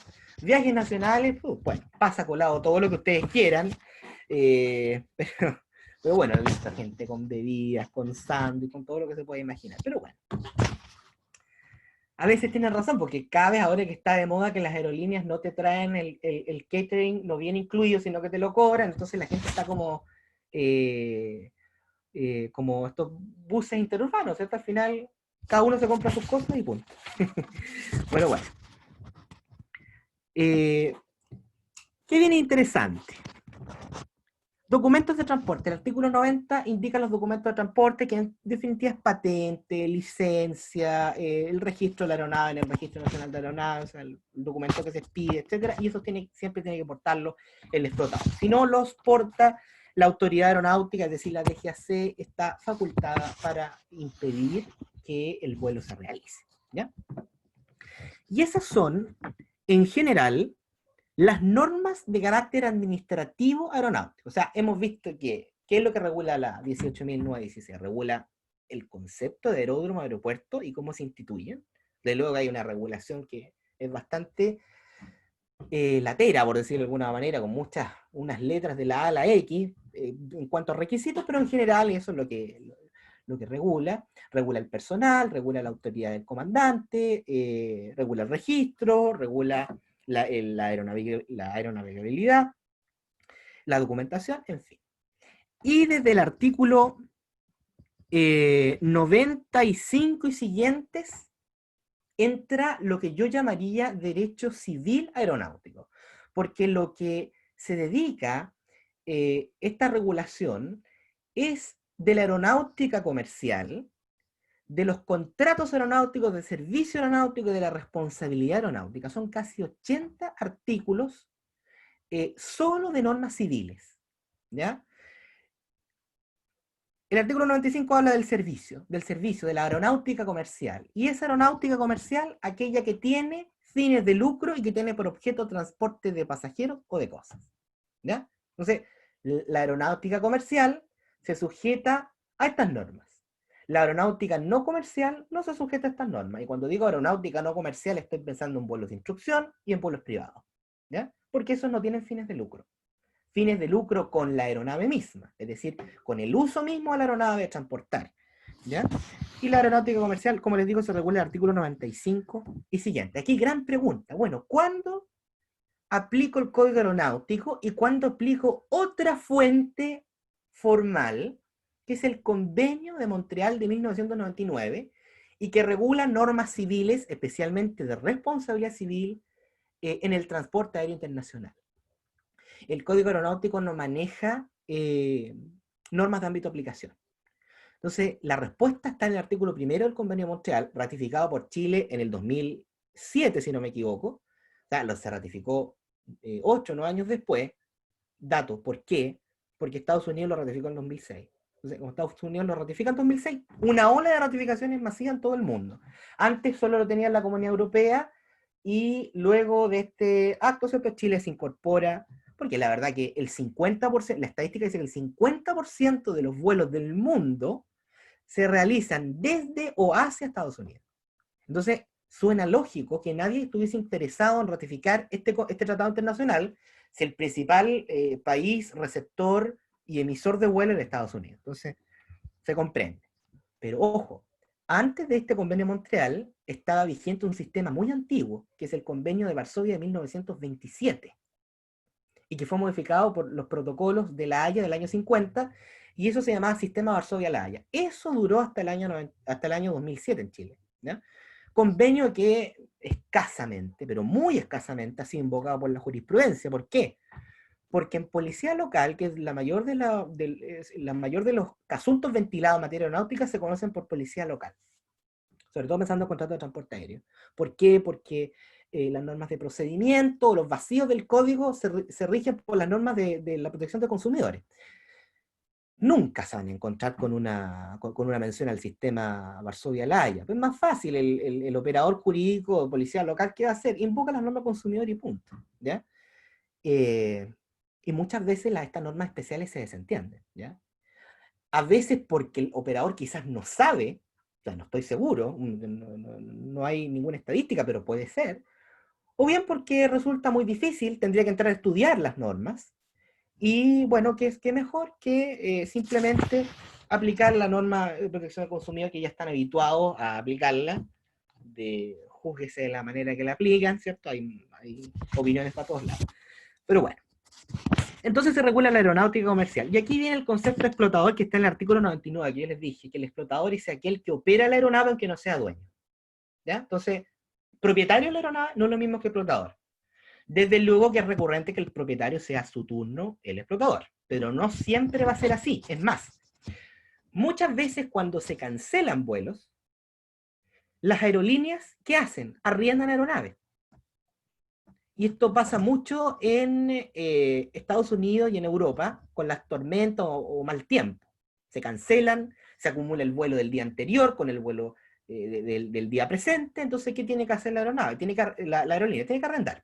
Viajes nacionales, bueno, pasa colado todo lo que ustedes quieran, pero bueno, he visto gente con bebidas, con sándwich, con todo lo que se puede imaginar. Pero bueno, a veces tienen razón, porque cada vez ahora que está de moda que las aerolíneas no te traen el catering, no viene incluido, sino que te lo cobran, entonces la gente está como estos buses interurbanos, ¿cierto? Al final, cada uno se compra sus cosas y punto. Bueno. ¿Qué viene interesante? Documentos de transporte. El artículo 90 indica los documentos de transporte, que en definitiva es patente, licencia, el registro de la aeronave en el Registro Nacional de Aeronaves, o sea, el documento que se expide, etcétera, y eso siempre tiene que portarlo el explotado. Si no los porta la autoridad aeronáutica, es decir, la DGAC, está facultada para impedir que el vuelo se realice. ¿Ya? Y esas son, en general, las normas de carácter administrativo aeronáutico. O sea, hemos visto que, ¿qué es lo que regula la 18.916? Regula el concepto de aeródromo, aeropuerto y cómo se instituyen. De luego hay una regulación que es bastante latera, por decirlo de alguna manera, con unas letras de la A a la X en cuanto a requisitos, pero en general eso es lo que regula. Regula el personal, regula la autoridad del comandante, regula el registro, regula la aeronavegabilidad, la documentación, en fin. Y desde el artículo 95 y siguientes entra lo que yo llamaría derecho civil aeronáutico, porque lo que se dedica esta regulación es de la aeronáutica comercial, de los contratos aeronáuticos, de servicio aeronáutico y de la responsabilidad aeronáutica. Son casi 80 artículos solo de normas civiles. ¿Ya? El artículo 95 habla del servicio, de la aeronáutica comercial. Y esa aeronáutica comercial, aquella que tiene fines de lucro y que tiene por objeto transporte de pasajeros o de cosas. ¿Ya? Entonces, la aeronáutica comercial se sujeta a estas normas. La aeronáutica no comercial no se sujeta a estas normas. Y cuando digo aeronáutica no comercial, estoy pensando en vuelos de instrucción y en vuelos privados. ¿Ya? Porque esos no tienen fines de lucro. Fines de lucro con la aeronave misma, es decir, con el uso mismo de la aeronave de transportar. ¿Ya? Y la aeronáutica comercial, como les digo, se regula el artículo 95 y siguiente. Aquí gran pregunta. Bueno, ¿cuándo aplico el código aeronáutico y cuándo aplico otra fuente formal, que es el Convenio de Montreal de 1999, y que regula normas civiles, especialmente de responsabilidad civil, en el transporte aéreo internacional? El código aeronáutico no maneja normas de ámbito de aplicación. Entonces, la respuesta está en el artículo 1 del Convenio de Montreal, ratificado por Chile en el 2007, si no me equivoco. O sea, se ratificó 8 o 9 años después. Dato, ¿por qué? Porque Estados Unidos lo ratificó en 2006. Entonces, como Estados Unidos lo ratifica en 2006, una ola de ratificaciones masiva en todo el mundo. Antes solo lo tenía en la Comunidad Europea y luego de este acto, ¿cierto? Chile se incorpora, porque la verdad que el 50%, la estadística dice que el 50% de los vuelos del mundo se realizan desde o hacia Estados Unidos. Entonces, suena lógico que nadie estuviese interesado en ratificar este tratado internacional si el principal país receptor y emisor de vuelo es Estados Unidos. Entonces, se comprende. Pero ojo, antes de este convenio de Montreal estaba vigente un sistema muy antiguo, que es el convenio de Varsovia de 1927, y que fue modificado por los protocolos de La Haya del año 50, y eso se llamaba Sistema Varsovia-La Haya. Eso duró hasta el año 2007 en Chile, ¿ya? Convenio que escasamente, pero muy escasamente, ha sido invocado por la jurisprudencia. ¿Por qué? Porque en policía local, que es la mayor de los asuntos ventilados en materia aeronáutica, se conocen por policía local, sobre todo pensando en contratos de transporte aéreo. ¿Por qué? Porque las normas de procedimiento, los vacíos del código se rigen por las normas de la protección de consumidores. Nunca se van a encontrar con una mención al sistema Varsovia-La Haya. Es más fácil, el operador jurídico o policía local, ¿qué va a hacer? Invoca las normas consumidor y punto, ¿ya? Y muchas veces estas normas especiales se desentienden, ¿ya? A veces porque el operador quizás no sabe, o sea, no estoy seguro, no hay ninguna estadística, pero puede ser, o bien porque resulta muy difícil, tendría que entrar a estudiar las normas, y bueno, ¿qué mejor que simplemente aplicar la norma de protección del consumidor que ya están habituados a aplicarla, júzguese de la manera que la aplican, ¿cierto? Hay opiniones para todos lados. Pero bueno, entonces se regula la aeronáutica comercial. Y aquí viene el concepto de explotador que está en el artículo 99, que yo les dije, que el explotador es aquel que opera la aeronave aunque no sea dueño, ¿ya? Entonces, propietario de la aeronave no es lo mismo que explotador. Desde luego que es recurrente que el propietario sea a su turno el explotador, pero no siempre va a ser así. Es más, muchas veces cuando se cancelan vuelos, las aerolíneas, ¿qué hacen? Arriendan aeronaves. Y esto pasa mucho en Estados Unidos y en Europa, con las tormentas o mal tiempo. Se cancelan, se acumula el vuelo del día anterior con el vuelo del día presente, entonces, ¿qué tiene que hacer la aeronave? La aerolínea tiene que arrendar.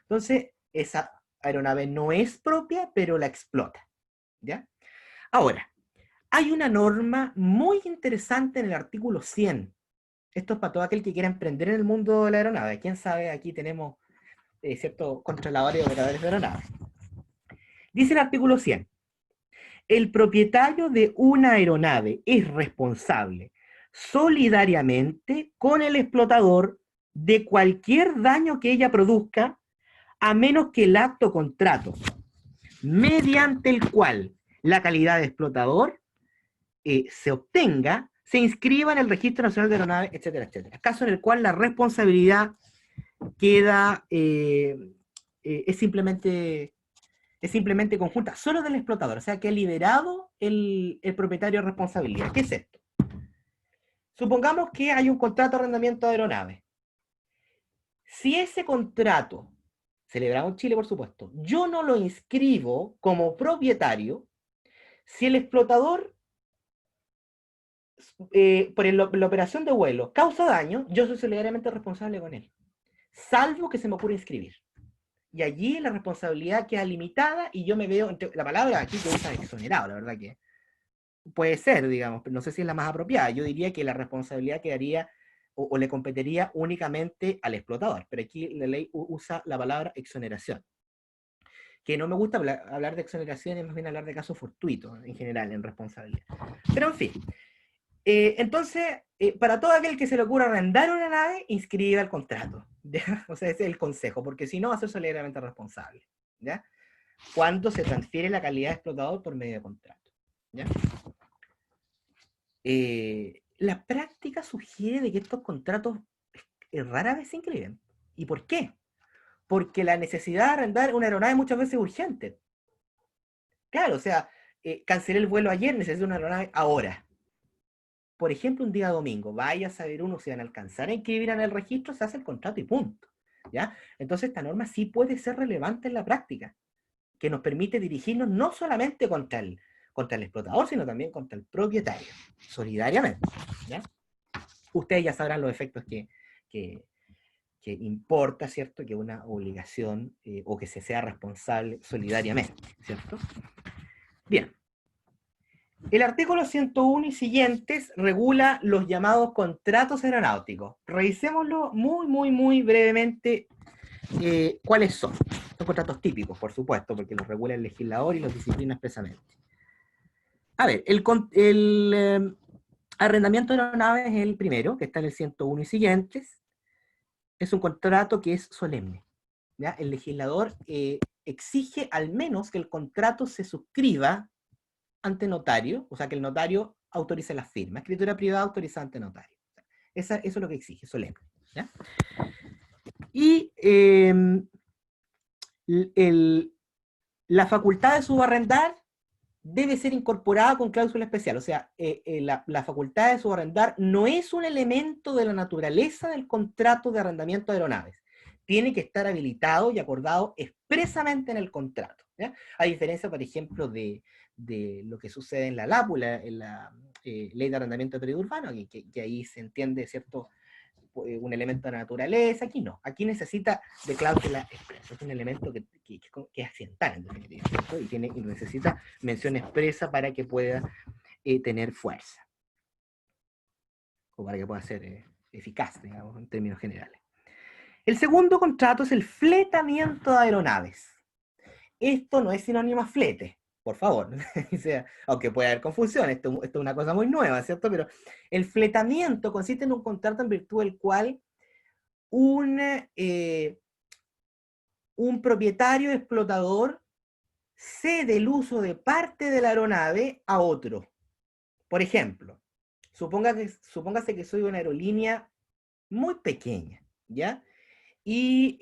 Entonces, esa aeronave no es propia, pero la explota, ¿ya? Ahora, hay una norma muy interesante en el artículo 100. Esto es para todo aquel que quiera emprender en el mundo de la aeronave. ¿Quién sabe? Aquí tenemos ciertos controladores y operadores de aeronaves. Dice el artículo 100. El propietario de una aeronave es responsable solidariamente con el explotador de cualquier daño que ella produzca, a menos que el acto contrato, mediante el cual la calidad de explotador se obtenga, se inscriba en el Registro Nacional de Aeronaves, etcétera, etcétera. Caso en el cual la responsabilidad queda, es simplemente conjunta, solo del explotador, o sea que ha liberado el propietario de responsabilidad. ¿Qué es esto? Supongamos que hay un contrato de arrendamiento de aeronaves. Si ese contrato, celebrado en Chile por supuesto, yo no lo inscribo como propietario, si el explotador por la operación de vuelo causa daño, yo soy solidariamente responsable con él, salvo que se me ocurra inscribir. Y allí la responsabilidad queda limitada y yo me veo, la palabra aquí que usa exonerado, la verdad que puede ser, digamos, pero no sé si es la más apropiada. Yo diría que la responsabilidad quedaría o le competiría únicamente al explotador, pero aquí la ley usa la palabra exoneración, que no me gusta hablar de exoneración, es más bien hablar de casos fortuitos en general en responsabilidad. Pero en fin, entonces, para todo aquel que se le ocurra arrendar una nave, inscriba el contrato, ¿ya? O sea, ese es el consejo, porque si no va a ser solidariamente responsable, ¿ya? Cuando se transfiere la calidad de explotador por medio de contrato, ¿ya? La práctica sugiere de que estos contratos rara vez se inscriben. ¿Y por qué? Porque la necesidad de arrendar una aeronave muchas veces es urgente. Claro, o sea, cancelé el vuelo ayer, necesito una aeronave ahora. Por ejemplo, un día domingo, vaya a saber uno si van a alcanzar a inscribir en el registro, se hace el contrato y punto, ¿ya? Entonces esta norma sí puede ser relevante en la práctica, que nos permite dirigirnos no solamente contra el explotador, sino también contra el propietario, solidariamente, ¿ya? Ustedes ya sabrán los efectos que importa, ¿cierto?, que una obligación o que se sea responsable solidariamente, ¿cierto? Bien. El artículo 101 y siguientes regula los llamados contratos aeronáuticos. Revisémoslo muy brevemente. ¿Cuáles son? Son contratos típicos, por supuesto, porque los regula el legislador y los disciplina expresamente. A ver, el arrendamiento de aeronaves es el primero, que está en el 101 y siguientes. Es un contrato que es solemne, ¿ya? El legislador exige al menos que el contrato se suscriba ante notario, o sea, que el notario autorice la firma. Escritura privada autorizada ante notario. Eso es lo que exige, solemne, ¿ya? Y la facultad de subarrendar debe ser incorporada con cláusula especial. O sea, la facultad de subarrendar no es un elemento de la naturaleza del contrato de arrendamiento de aeronaves. Tiene que estar habilitado y acordado expresamente en el contrato, ¿ya? A diferencia, por ejemplo, de lo que sucede en la LAPULA, en la Ley de Arrendamiento de Periodo Urbano, que ahí se entiende, ¿cierto?, un elemento de naturaleza. Aquí no, aquí necesita de cláusula expresa, es un elemento que es accidental en definitiva, ¿cierto? Y necesita mención expresa para que pueda tener fuerza, o para que pueda ser eficaz, digamos, en términos generales. El segundo contrato es el fletamiento de aeronaves. Esto no es sinónimo a flete, por favor. O sea, aunque puede haber confusión, esto es una cosa muy nueva, ¿cierto? Pero el fletamiento consiste en un contrato en virtud del cual un propietario explotador cede el uso de parte de la aeronave a otro. Por ejemplo, supóngase que soy una aerolínea muy pequeña, ¿ya? Y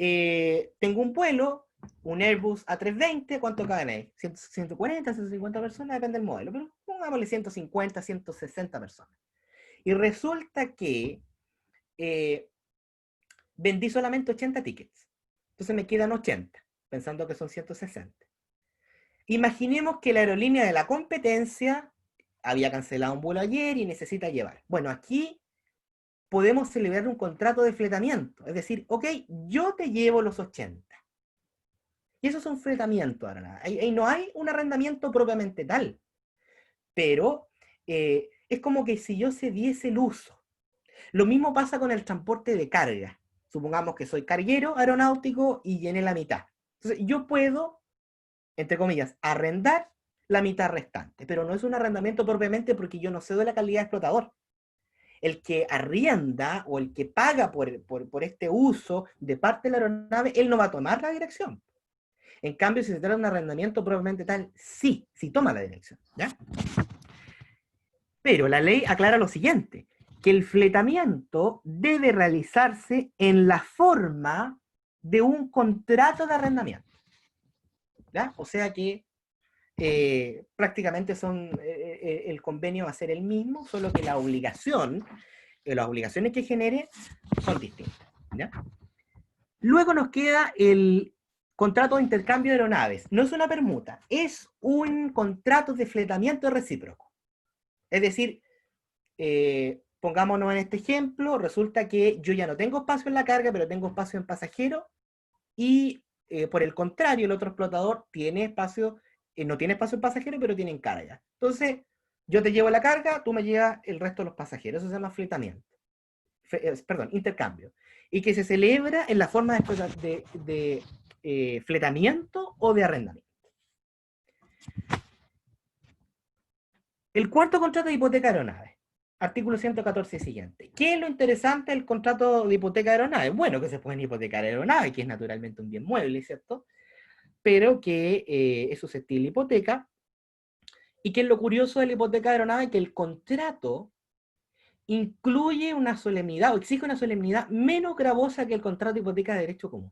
tengo un vuelo, un Airbus A320, ¿cuánto caben ahí? 140, 150 personas, depende del modelo, pero pongámosle 150, 160 personas. Y resulta que vendí solamente 80 tickets. Entonces me quedan 80, pensando que son 160. Imaginemos que la aerolínea de la competencia había cancelado un vuelo ayer y necesita llevar. Bueno, aquí podemos celebrar un contrato de fletamiento. Es decir, ok, yo te llevo los 80. Y eso es un fletamiento, ahora. Ahí no hay un arrendamiento propiamente tal. Pero es como que si yo cediese el uso. Lo mismo pasa con el transporte de carga. Supongamos que soy carguero aeronáutico y llené la mitad. Entonces, yo puedo, entre comillas, arrendar la mitad restante, pero no es un arrendamiento propiamente porque yo no cedo la calidad de explotador. El que arrienda o el que paga por este uso de parte de la aeronave, él no va a tomar la dirección. En cambio, si se trata de un arrendamiento propiamente tal, sí toma la dirección, ¿ya? Pero la ley aclara lo siguiente, que el fletamiento debe realizarse en la forma de un contrato de arrendamiento, ¿ya? O sea que prácticamente el convenio va a ser el mismo, solo que las obligaciones que genere son distintas, ¿ya? Luego nos queda el contrato de intercambio de aeronaves. No es una permuta, es un contrato de fletamiento recíproco. Es decir, pongámonos en este ejemplo, resulta que yo ya no tengo espacio en la carga, pero tengo espacio en pasajero, y por el contrario, el otro explotador tiene espacio, no tiene espacio en pasajero, pero tiene en carga. Entonces, yo te llevo la carga, tú me llevas el resto de los pasajeros. Eso se llama fletamiento. Intercambio. Y que se celebra en la forma de fletamiento o de arrendamiento. El cuarto contrato de hipoteca de aeronaves. Artículo 114 y siguiente. ¿Qué es lo interesante del contrato de hipoteca de aeronaves? Bueno, que se pueden hipotecar aeronaves, que es naturalmente un bien mueble, ¿cierto? Pero que es susceptible de hipoteca. Y que es lo curioso de la hipoteca de aeronaves, que el contrato incluye una solemnidad, o exige una solemnidad menos gravosa que el contrato de hipoteca de derecho común.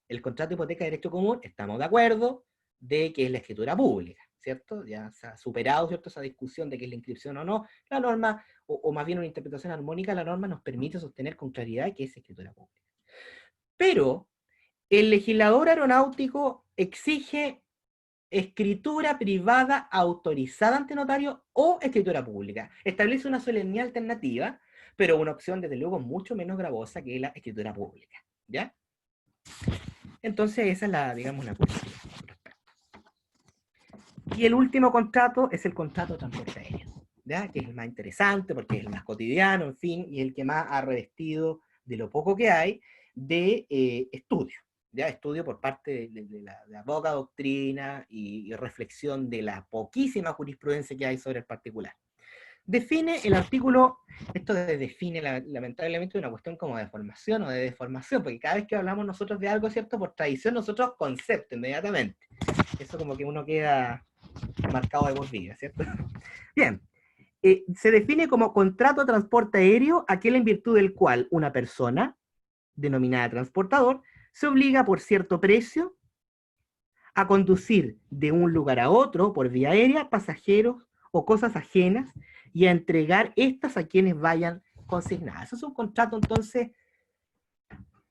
El contrato de hipoteca de derecho común, estamos de acuerdo, de que es la escritura pública, ¿cierto? Ya se ha superado, ¿cierto?, esa discusión de que es la inscripción o no. La norma, o más bien una interpretación armónica, la norma nos permite sostener con claridad que es escritura pública. Pero el legislador aeronáutico exige escritura privada autorizada ante notario o escritura pública. Establece una solemnidad alternativa, pero una opción desde luego mucho menos gravosa que la escritura pública, ¿ya? Entonces esa es la, digamos, la cuestión. Y el último contrato es el contrato de transporte aéreo, ¿ya? Que es el más interesante porque es el más cotidiano, en fin, y el que más ha revestido de lo poco que hay de estudio, ¿ya? Estudio por parte de la poca doctrina y reflexión de la poquísima jurisprudencia que hay sobre el particular. Define el artículo, esto de define lamentablemente una cuestión como de formación o de deformación, porque cada vez que hablamos nosotros de algo, ¿cierto? Por tradición nosotros concepto inmediatamente. Eso como que uno queda marcado de por vida, ¿cierto? Bien, se define como contrato de transporte aéreo aquel en virtud del cual una persona, denominada transportador, se obliga por cierto precio a conducir de un lugar a otro por vía aérea pasajeros o cosas ajenas y a entregar estas a quienes vayan consignadas. Eso es un contrato, entonces,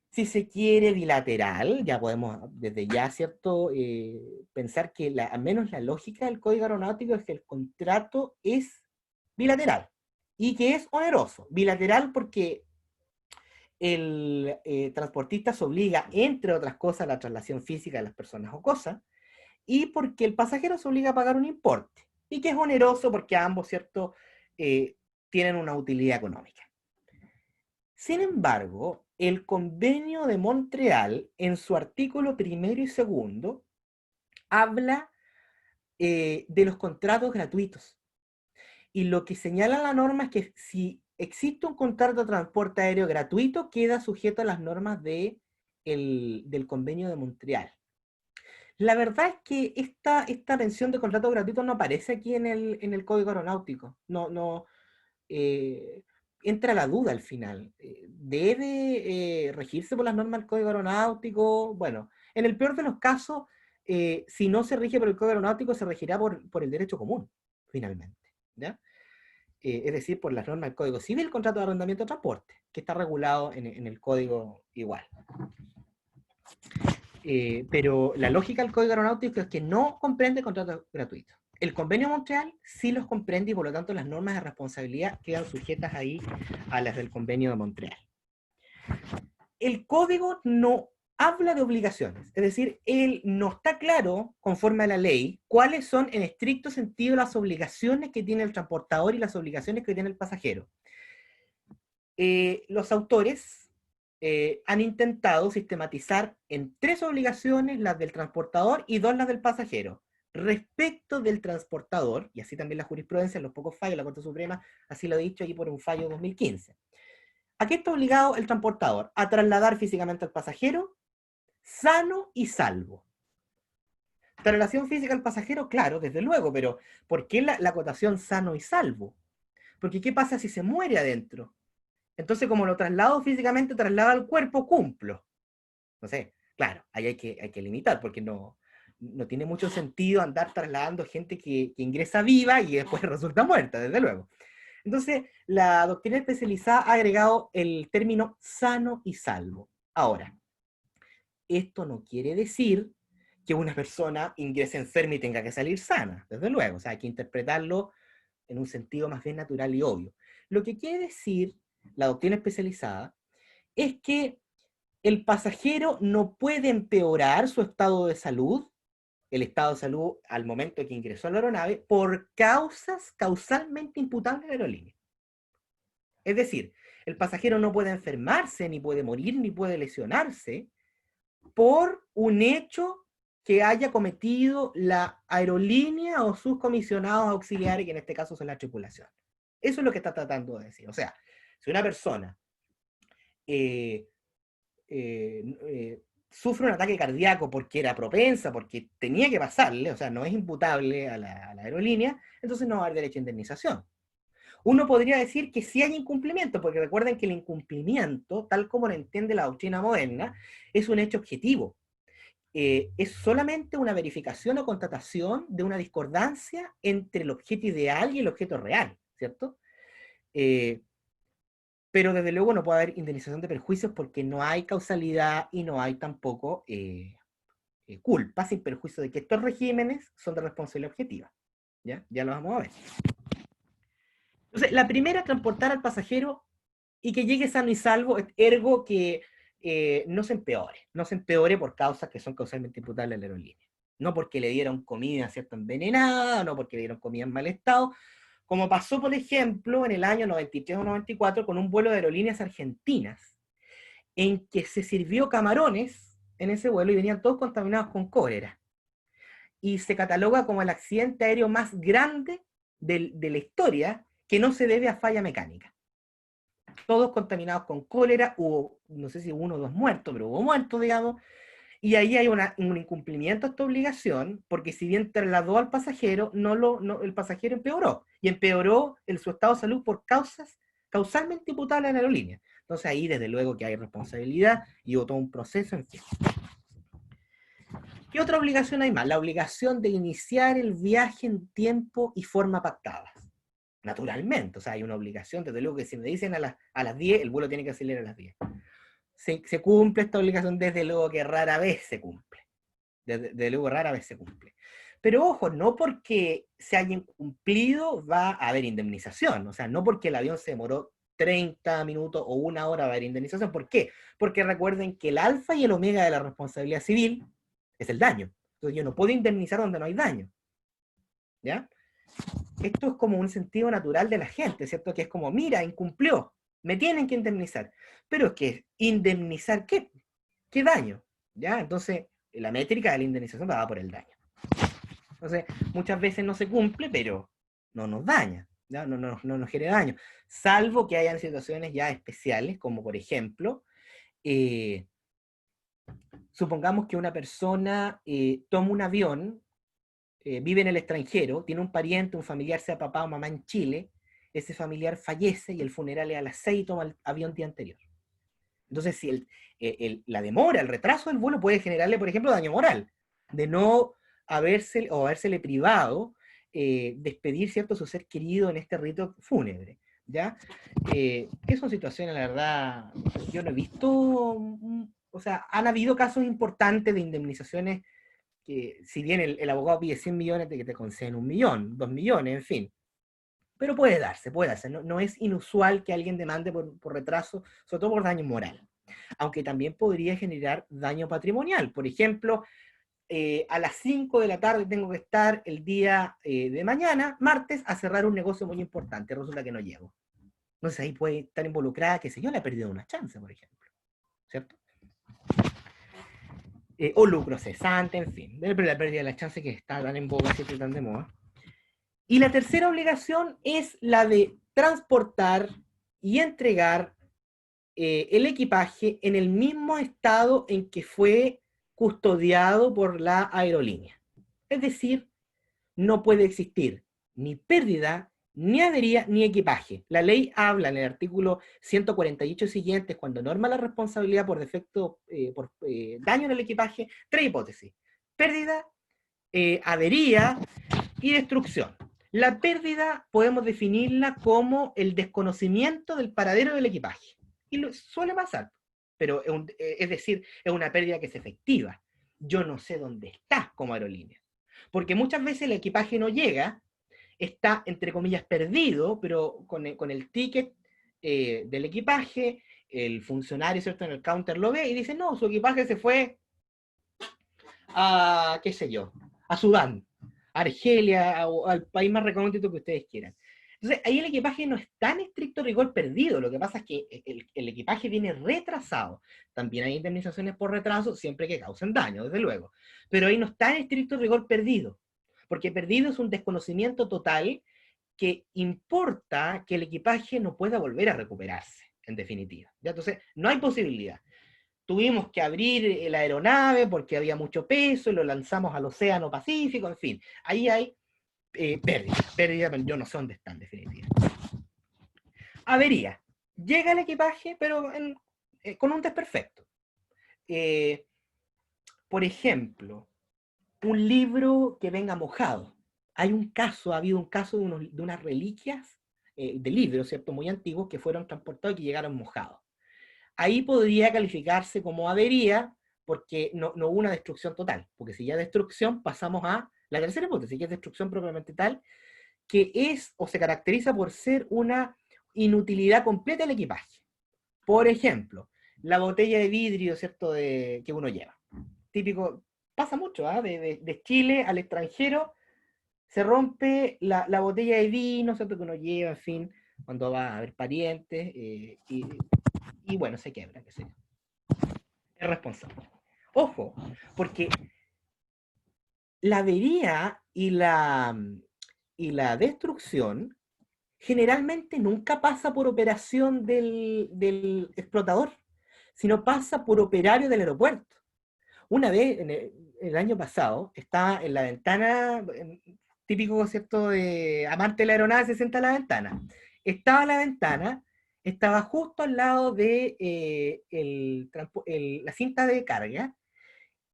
si se quiere, bilateral. Ya podemos desde ya, ¿cierto?, pensar que al menos la lógica del Código Aeronáutico es que el contrato es bilateral y que es oneroso. Bilateral porque el transportista se obliga, entre otras cosas, a la traslación física de las personas o cosas, y porque el pasajero se obliga a pagar un importe, y que es oneroso porque ambos, ¿cierto?, tienen una utilidad económica. Sin embargo, el Convenio de Montreal, en su artículo 1º y 2º, habla de los contratos gratuitos. Y lo que señala la norma es que si existe un contrato de transporte aéreo gratuito, queda sujeto a las normas del Convenio de Montreal. La verdad es que esta mención de contrato gratuito no aparece aquí en el Código Aeronáutico. No, entra la duda al final. ¿Debe regirse por las normas del Código Aeronáutico? Bueno, en el peor de los casos, si no se rige por el Código Aeronáutico, se regirá por el derecho común, finalmente, ¿ya? Es decir, por las normas del Código Civil, contrato de arrendamiento de transporte, que está regulado en el Código igual. Pero la lógica del Código Aeronáutico es que no comprende contratos gratuitos. El Convenio de Montreal sí los comprende y por lo tanto las normas de responsabilidad quedan sujetas ahí a las del Convenio de Montreal. El Código no habla de obligaciones, es decir, él no está claro, conforme a la ley, cuáles son en estricto sentido las obligaciones que tiene el transportador y las obligaciones que tiene el pasajero. Los autores han intentado sistematizar en 3 obligaciones, las del transportador y 2 las del pasajero. Respecto del transportador, y así también la jurisprudencia, en los pocos fallos, la Corte Suprema así lo ha dicho allí por un fallo 2015. ¿A qué está obligado el transportador? A trasladar físicamente al pasajero sano y salvo. Traslación física al pasajero, claro, desde luego, pero ¿por qué la acotación sano y salvo? Porque ¿qué pasa si se muere adentro? Entonces, como lo traslado físicamente, traslada al cuerpo, cumplo. No sé, claro, ahí hay que limitar, porque no tiene mucho sentido andar trasladando gente que ingresa viva y después resulta muerta, desde luego. Entonces, la doctrina especializada ha agregado el término sano y salvo. Ahora, esto no quiere decir que una persona ingrese enferma y tenga que salir sana, desde luego. O sea, hay que interpretarlo en un sentido más bien natural y obvio. Lo que quiere decir la doctrina especializada es que el pasajero no puede empeorar su estado de salud, el estado de salud al momento en que ingresó a la aeronave, por causas causalmente imputables a la aerolínea. Es decir, el pasajero no puede enfermarse, ni puede morir, ni puede lesionarse por un hecho que haya cometido la aerolínea o sus comisionados auxiliares, que en este caso son la tripulación. Eso es lo que está tratando de decir. O sea, si una persona sufre un ataque cardíaco porque era propensa, porque tenía que pasarle, o sea, no es imputable a la aerolínea, entonces no va a haber derecho a indemnización. Uno podría decir que sí hay incumplimiento, porque recuerden que el incumplimiento, tal como lo entiende la doctrina moderna, es un hecho objetivo. Es solamente una verificación o constatación de una discordancia entre el objeto ideal y el objeto real, ¿cierto? Pero desde luego no puede haber indemnización de perjuicios porque no hay causalidad y no hay tampoco culpa, sin perjuicio de que estos regímenes son de responsabilidad objetiva. Ya lo vamos a ver. Entonces, la primera, transportar al pasajero y que llegue sano y salvo, ergo que no se empeore por causas que son causalmente imputables a la aerolínea. No porque le dieron comida, ¿cierto?, envenenada, no porque le dieron comida en mal estado, como pasó, por ejemplo, en el año 93 o 94 con un vuelo de aerolíneas argentinas, en que se sirvió camarones en ese vuelo y venían todos contaminados con cólera. Y se cataloga como el accidente aéreo más grande de la historia, que no se debe a falla mecánica. Todos contaminados con cólera, hubo, no sé si 1 o 2 muertos, pero hubo muertos, digamos, y ahí hay un incumplimiento a esta obligación, porque si bien trasladó al pasajero, el pasajero empeoró, y empeoró su estado de salud por causas causalmente imputables a la aerolínea. Entonces ahí desde luego que hay responsabilidad, y hubo todo un proceso, en fin. ¿Qué otra obligación hay más? La obligación de iniciar el viaje en tiempo y forma pactadas. Naturalmente, o sea, hay una obligación, desde luego que si me dicen a las 10, el vuelo tiene que salir a las 10. Se cumple esta obligación, desde luego que rara vez se cumple. Desde luego rara vez se cumple. Pero ojo, no porque se haya incumplido va a haber indemnización, o sea, no porque el avión se demoró 30 minutos o 1 hora va a haber indemnización. ¿Por qué? Porque recuerden que el alfa y el omega de la responsabilidad civil es el daño. Entonces yo no puedo indemnizar donde no hay daño. ¿Ya? Esto es como un sentido natural de la gente, ¿cierto? Que es como, mira, incumplió, me tienen que indemnizar. Pero es que, ¿indemnizar qué? ¿Qué daño? ¿Ya? Entonces, la métrica de la indemnización va por el daño. Entonces, muchas veces no se cumple, pero no nos daña, ¿ya? No nos genera daño. Salvo que hayan situaciones ya especiales, como por ejemplo, supongamos que una persona toma un avión, vive en el extranjero, tiene un pariente, un familiar, sea papá o mamá en Chile, ese familiar fallece y el funeral es a las 6 y toma el avión día anterior. Entonces, si la demora, el retraso del vuelo puede generarle, por ejemplo, daño moral, de no habérsele privado despedir, ¿cierto?, su ser querido en este rito fúnebre, ¿ya? Que son situaciones, la verdad, yo no he visto, o sea, han habido casos importantes de indemnizaciones que, si bien el abogado pide 100 millones, de que te conceden 1 millón, 2 millones, en fin. Pero puede darse. No es inusual que alguien demande por retraso, sobre todo por daño moral. Aunque también podría generar daño patrimonial. Por ejemplo, a las 5 de la tarde tengo que estar el día de mañana, martes, a cerrar un negocio muy importante. Resulta que no llego. Entonces ahí puede estar involucrada, qué sé yo, la pérdida de una chance, por ejemplo. ¿Cierto? O lucro cesante, en fin. La pérdida de la chance que está tan en boga, siempre tan de moda. Y la tercera obligación es la de transportar y entregar el equipaje en el mismo estado en que fue custodiado por la aerolínea. Es decir, no puede existir ni pérdida, ni avería, ni equipaje. La ley habla en el artículo 148 siguientes, cuando norma la responsabilidad por defecto, por daño en el equipaje, 3 hipótesis: pérdida, avería y destrucción. La pérdida podemos definirla como el desconocimiento del paradero del equipaje. Y suele pasar, pero es decir, es una pérdida que es efectiva. Yo no sé dónde está como aerolínea. Porque muchas veces el equipaje no llega, está, entre comillas, perdido, pero con el ticket del equipaje, el funcionario, ¿cierto?, en el counter lo ve y dice, no, su equipaje se fue a, qué sé yo, a Sudán, a Argelia, o al país más recóndito que ustedes quieran. Entonces, ahí el equipaje no está en estricto rigor perdido, lo que pasa es que el equipaje viene retrasado. También hay indemnizaciones por retraso, siempre que causen daño, desde luego. Pero ahí no está en estricto rigor perdido, porque perdido es un desconocimiento total que importa que el equipaje no pueda volver a recuperarse, en definitiva. ¿Ya? Entonces, no hay posibilidad. Tuvimos que abrir la aeronave porque había mucho peso y lo lanzamos al Océano Pacífico, en fin. Ahí hay pérdida, pero yo no sé dónde están, en definitiva. Avería. Llega el equipaje, pero con un desperfecto. Por ejemplo, un libro que venga mojado. Ha habido un caso de unas reliquias de libros, ¿cierto?, muy antiguos, que fueron transportados y que llegaron mojados. Ahí podría calificarse como avería, porque no hubo una destrucción total, porque si ya destrucción pasamos a la tercera hipótesis, que es destrucción propiamente tal, que es o se caracteriza por ser una inutilidad completa del equipaje. Por ejemplo, la botella de vidrio, ¿cierto?, que uno lleva. Típico, pasa mucho, ¿ah? De Chile al extranjero, se rompe la botella de vino, ¿cierto?, que uno lleva, en fin, cuando va a ver parientes, y bueno, se quiebra, qué sé yo. Es responsable. Ojo, porque la avería y la destrucción generalmente nunca pasa por operación del explotador, sino pasa por operario del aeropuerto. Una vez, en el año pasado, estaba en la ventana, típico, ¿cierto?, de amante de la aeronave, se sienta a la ventana. Estaba en la ventana, estaba justo al lado de la cinta de carga,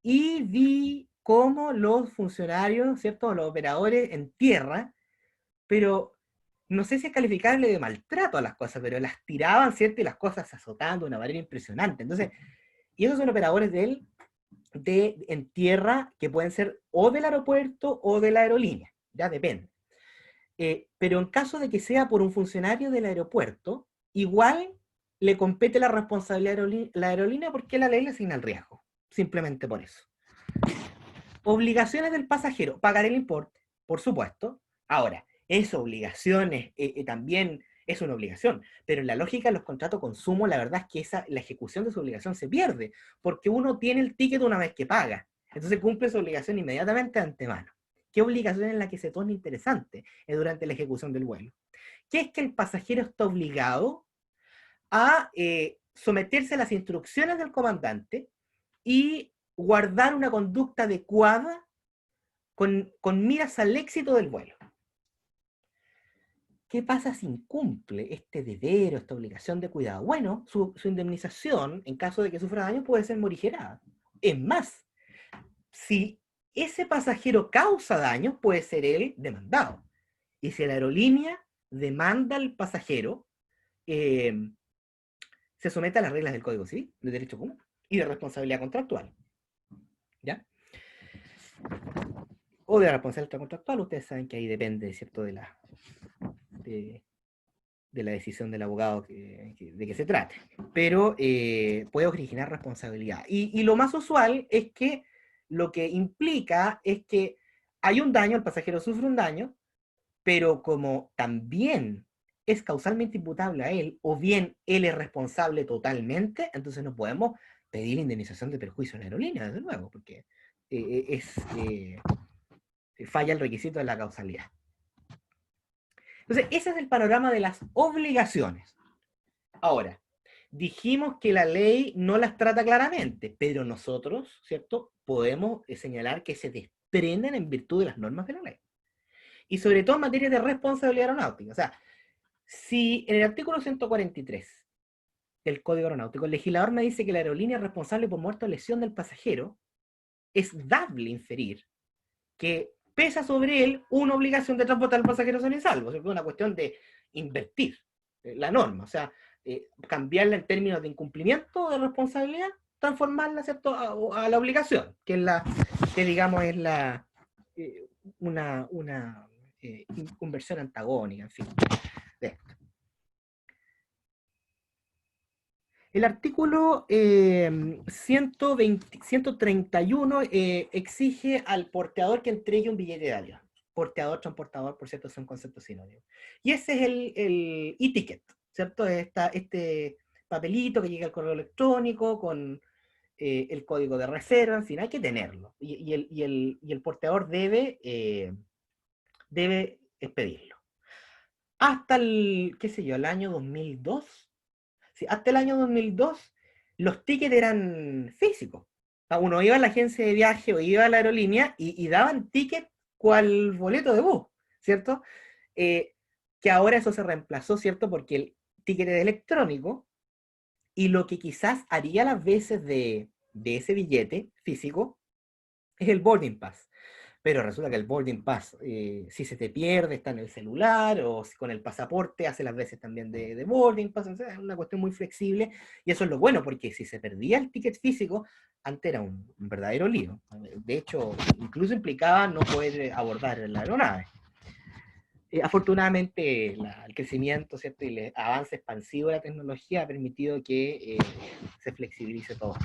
y vi cómo los funcionarios, ¿cierto?, los operadores en tierra, pero no sé si es calificable de maltrato a las cosas, pero las tiraban, ¿cierto?, y las cosas se azotaban de una manera impresionante. Entonces, y esos son operadores en tierra que pueden ser o del aeropuerto o de la aerolínea, ya depende. Pero en caso de que sea por un funcionario del aeropuerto, igual le compete la responsabilidad a la aerolínea porque la ley le asigna el riesgo, simplemente por eso. Obligaciones del pasajero, pagar el importe, por supuesto. Ahora, es obligaciones, también es una obligación, pero en la lógica de los contratos de consumo, la verdad es que la ejecución de su obligación se pierde, porque uno tiene el ticket una vez que paga, entonces cumple su obligación inmediatamente de antemano. ¿Qué obligación es la que se torna interesante durante la ejecución del vuelo? Que es que el pasajero está obligado a someterse a las instrucciones del comandante y guardar una conducta adecuada con miras al éxito del vuelo. ¿Qué pasa si incumple este deber o esta obligación de cuidado? Bueno, su indemnización, en caso de que sufra daño, puede ser morigerada. Es más, si ese pasajero causa daño, puede ser él demandado. Y si la aerolínea demanda al pasajero, se somete a las reglas del Código Civil, de Derecho Común y de responsabilidad contractual. ¿Ya? O de la responsabilidad contractual, ustedes saben que ahí depende, ¿cierto?, de la decisión del abogado de que se trate. Pero puede originar responsabilidad. Y lo más usual es que lo que implica es que hay un daño, el pasajero sufre un daño, pero como también es causalmente imputable a él, o bien él es responsable totalmente, entonces no podemos pedir indemnización de perjuicio a la aerolínea, desde luego, porque falla el requisito de la causalidad. Entonces, ese es el panorama de las obligaciones. Ahora, dijimos que la ley no las trata claramente, pero nosotros, ¿cierto?, podemos señalar que se desprenden en virtud de las normas de la ley. Y sobre todo en materia de responsabilidad aeronáutica. O sea, si en el artículo 143 del Código Aeronáutico el legislador me dice que la aerolínea es responsable por muerte o lesión del pasajero, es dable inferir que pesa sobre él una obligación de transportar al pasajero sano y salvo. Es una cuestión de invertir la norma, o sea, cambiarla en términos de incumplimiento de responsabilidad, transformarla, ¿cierto?, a la obligación, que es que digamos es una inversión antagónica, en fin. El artículo 131 exige al porteador que entregue un billete de avión. Porteador, transportador, por cierto, son conceptos sinónimos. Y ese es el e-ticket, ¿cierto? Este papelito que llega al correo electrónico con el código de reserva, en fin, hay que tenerlo. Y el porteador debe expedirlo. Hasta qué sé yo, el año 2002, sí, hasta el año 2002 los tickets eran físicos. Uno iba a la agencia de viaje o iba a la aerolínea y daban ticket cual boleto de bus, ¿cierto? Que ahora eso se reemplazó, ¿cierto? Porque el ticket es electrónico y lo que quizás haría las veces de ese billete físico es el boarding pass. pero resulta que el boarding pass, si se te pierde, está en el celular, o si con el pasaporte hace las veces también de boarding pass, o sea, es una cuestión muy flexible, y eso es lo bueno, porque si se perdía el ticket físico, antes era un verdadero lío. De hecho, incluso implicaba no poder abordar la aeronave. Afortunadamente, el crecimiento, ¿cierto? Y el avance expansivo de la tecnología ha permitido que se flexibilice todo.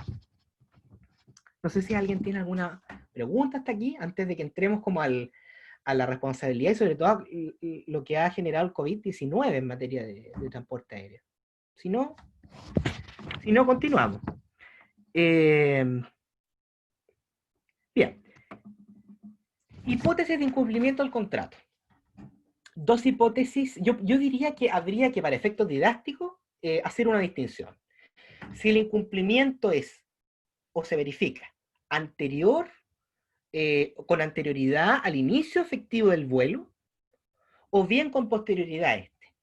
No sé si alguien tiene alguna pregunta hasta aquí, antes de que entremos como a la responsabilidad y sobre todo lo que ha generado el COVID-19 en materia de transporte aéreo. Si no, continuamos. Bien. Hipótesis de incumplimiento del contrato. Dos hipótesis. Yo diría que habría que, para efectos didácticos, hacer una distinción. Si el incumplimiento es o se verifica con anterioridad al inicio efectivo del vuelo, o bien con posterioridad a este.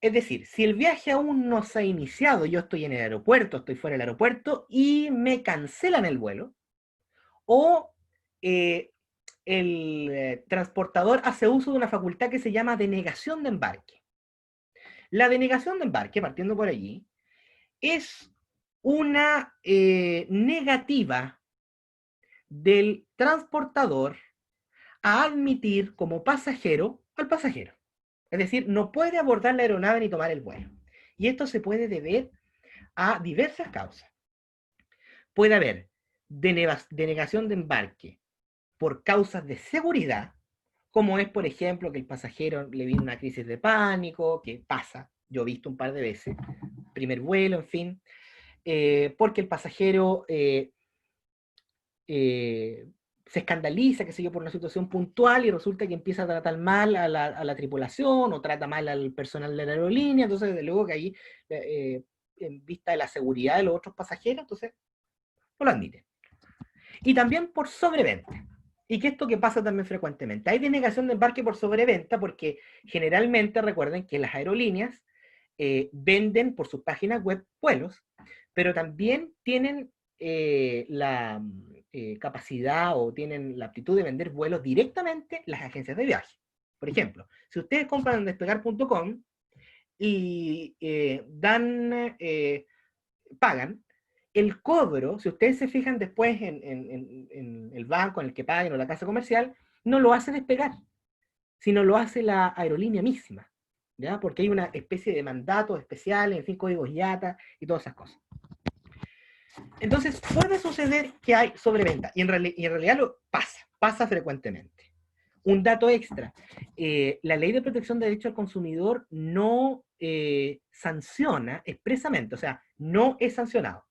Es decir, si el viaje aún no se ha iniciado, yo estoy en el aeropuerto, estoy fuera del aeropuerto y me cancelan el vuelo, o el transportador hace uso de una facultad que se llama denegación de embarque. La denegación de embarque, partiendo por allí, es una negativa del transportador a admitir como pasajero al pasajero. Es decir, no puede abordar la aeronave ni tomar el vuelo. Y esto se puede deber a diversas causas. Puede haber denegación de embarque por causas de seguridad, como es, por ejemplo, que el pasajero le viene una crisis de pánico, que pasa, yo he visto un par de veces, primer vuelo, en fin, porque el pasajero se escandaliza, qué sé yo, por una situación puntual y resulta que empieza a tratar mal a la tripulación o trata mal al personal de la aerolínea, entonces desde luego que ahí, en vista de la seguridad de los otros pasajeros, entonces no lo admiten. Y también por sobreventa. Y que esto que pasa también frecuentemente. Hay denegación de embarque por sobreventa porque generalmente recuerden que las aerolíneas venden por sus páginas web vuelos, pero también tienen la capacidad o tienen la aptitud de vender vuelos directamente las agencias de viaje. Por ejemplo, si ustedes compran en despegar.com y pagan, el cobro, si ustedes se fijan después en el banco en el que paguen o la casa comercial, no lo hace Despegar, sino lo hace la aerolínea misma, ¿ya? Porque hay una especie de mandatos especiales, en fin, códigos IATA y todas esas cosas. Entonces, puede suceder que hay sobreventa, y en realidad pasa frecuentemente. Un dato extra, la Ley de Protección de Derechos al Consumidor no sanciona expresamente, o sea, no es sancionado.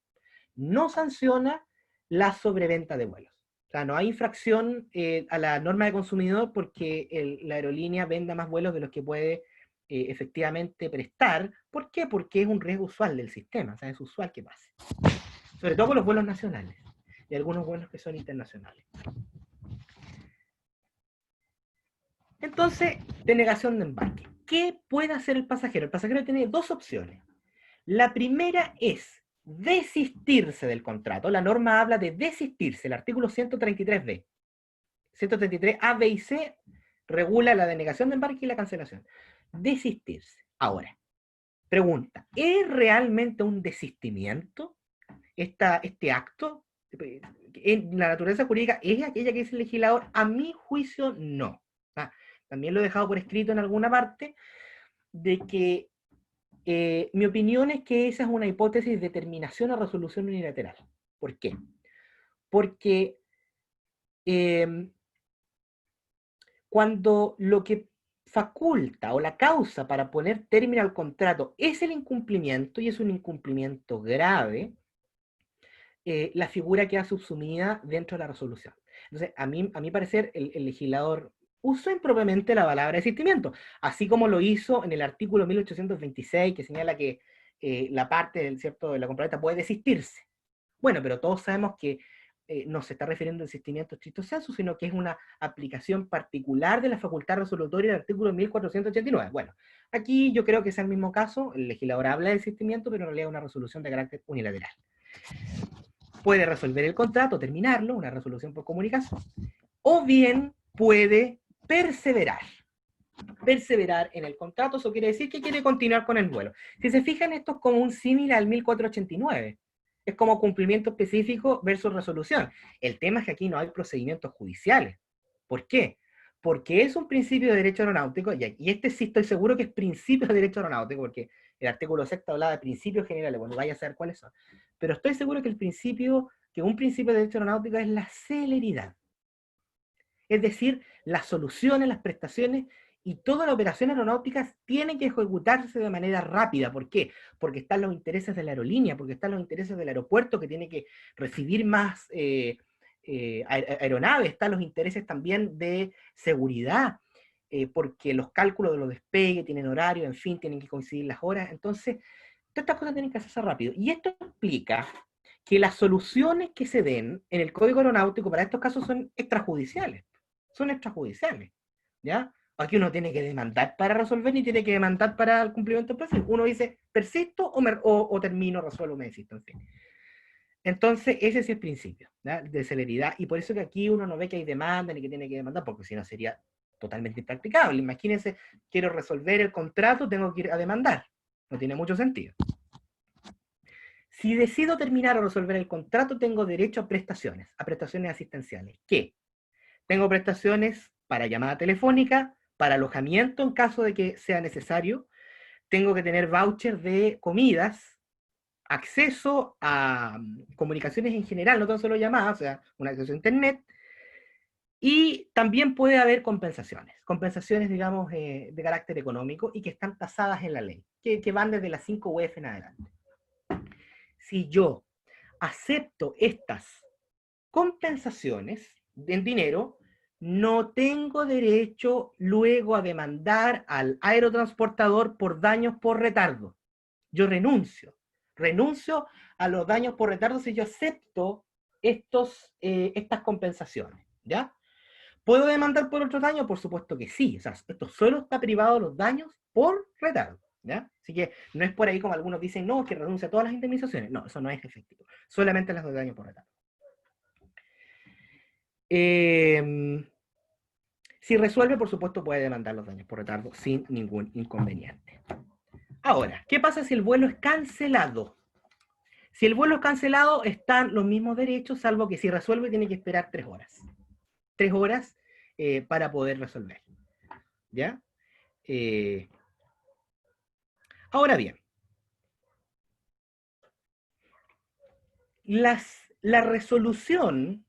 No sanciona la sobreventa de vuelos. O sea, no hay infracción a la norma de consumidor porque la aerolínea venda más vuelos de los que puede efectivamente prestar. ¿Por qué? Porque es un riesgo usual del sistema, o sea, es usual que pase. Sobre todo con los vuelos nacionales y algunos vuelos que son internacionales. Entonces, denegación de embarque. ¿Qué puede hacer el pasajero? El pasajero tiene dos opciones. La primera es desistirse del contrato. La norma habla de desistirse. El artículo 133b. 133a, b y c regula la denegación de embarque y la cancelación. Desistirse. Ahora, pregunta, ¿es realmente un desistimiento este acto? En la naturaleza jurídica, ¿es aquella que dice el legislador? A mi juicio, no. También lo he dejado por escrito en alguna parte, de que mi opinión es que esa es una hipótesis de terminación o resolución unilateral. ¿Por qué? Porque cuando lo que faculta o la causa para poner término al contrato es el incumplimiento, y es un incumplimiento grave, la figura queda subsumida dentro de la resolución. Entonces, a mi parecer, el legislador usó impropiamente la palabra desistimiento, así como lo hizo en el artículo 1826, que señala que la parte de la compraventa puede desistirse. Bueno, pero todos sabemos que no se está refiriendo al desistimiento estricto sensu, sino que es una aplicación particular de la facultad resolutoria del artículo 1489. Bueno, aquí yo creo que es el mismo caso, el legislador habla de desistimiento, pero en realidad es una resolución de carácter unilateral. Puede resolver el contrato, terminarlo, una resolución por comunicación, o bien puede perseverar. Perseverar en el contrato, eso quiere decir que quiere continuar con el vuelo. Si se fijan, esto es como un símil al 1489. Es como cumplimiento específico versus resolución. El tema es que aquí no hay procedimientos judiciales. ¿Por qué? Porque es un principio de derecho aeronáutico, y este sí estoy seguro que es principio de derecho aeronáutico, porque el artículo 6 hablaba de principios generales, bueno, vaya a saber cuáles son. Pero estoy seguro que un principio de derecho aeronáutico es la celeridad. Es decir, las soluciones, las prestaciones y toda la operación aeronáutica tiene que ejecutarse de manera rápida. ¿Por qué? Porque están los intereses de la aerolínea, porque están los intereses del aeropuerto que tiene que recibir más aeronaves, están los intereses también de seguridad, porque los cálculos de los despegues tienen horario, en fin, tienen que coincidir las horas. Entonces, todas estas cosas tienen que hacerse rápido. Y esto implica que las soluciones que se den en el Código Aeronáutico para estos casos son extrajudiciales. Son extrajudiciales, ¿ya? Aquí uno tiene que demandar para resolver ni tiene que demandar para el cumplimiento del plazo. Uno dice, persisto o termino, resuelvo, me desisto, en fin. Entonces, ese es el principio, ¿ya? De celeridad, y por eso que aquí uno no ve que hay demanda ni que tiene que demandar, porque si no sería totalmente impracticable. Imagínense, quiero resolver el contrato, tengo que ir a demandar. No tiene mucho sentido. Si decido terminar o resolver el contrato, tengo derecho a prestaciones asistenciales. ¿Qué? Tengo prestaciones para llamada telefónica, para alojamiento en caso de que sea necesario. Tengo que tener voucher de comidas, acceso a comunicaciones en general, no tan solo llamadas, o sea, un acceso a internet. Y también puede haber compensaciones, digamos, de carácter económico y que están tasadas en la ley, que van desde las 5 UF en adelante. Si yo acepto estas compensaciones en dinero, no tengo derecho luego a demandar al aerotransportador por daños por retardo. Yo renuncio a los daños por retardo si yo acepto estas compensaciones, ¿ya? ¿Puedo demandar por otros daños? Por supuesto que sí. O sea, esto solo está privado de los daños por retardo, ¿ya? Así que no es por ahí como algunos dicen, no, que renuncia a todas las indemnizaciones. No, eso no es efectivo. Solamente las de daños por retardo. Si resuelve, por supuesto, puede demandar los daños por retardo sin ningún inconveniente. Ahora, ¿qué pasa si el vuelo es cancelado? Si el vuelo es cancelado, están los mismos derechos, salvo que si resuelve tiene que esperar 3 horas. 3 horas para poder resolver. ¿Ya? Ahora bien, la resolución,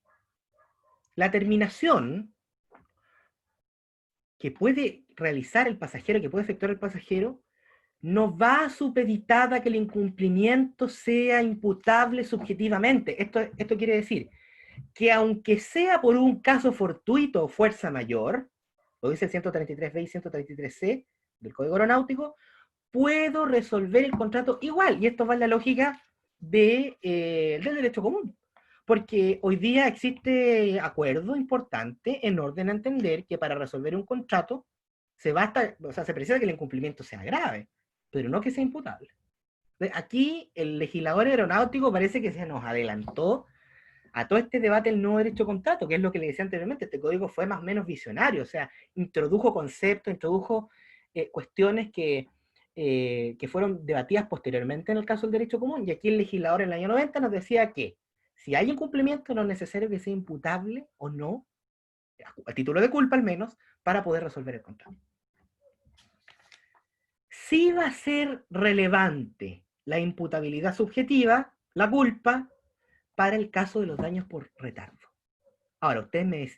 la terminación que puede realizar el pasajero, que puede efectuar el pasajero, no va supeditada a que el incumplimiento sea imputable subjetivamente. Esto quiere decir que aunque sea por un caso fortuito o fuerza mayor, lo dice el 133b y 133c del Código Aeronáutico, puedo resolver el contrato igual. Y esto va en la lógica del derecho común. Porque hoy día existe acuerdo importante en orden a entender que para resolver un contrato se precisa que el incumplimiento sea grave, pero no que sea imputable. Aquí el legislador aeronáutico parece que se nos adelantó a todo este debate del nuevo derecho de contrato, que es lo que le decía anteriormente. Este código fue más o menos visionario, o sea, introdujo conceptos, introdujo cuestiones que fueron debatidas posteriormente en el caso del derecho común, y aquí el legislador en el año 90 nos decía que si hay incumplimiento no es necesario que sea imputable o no, a título de culpa al menos, para poder resolver el contrato. Sí va a ser relevante la imputabilidad subjetiva, la culpa, para el caso de los daños por retardo. Ahora,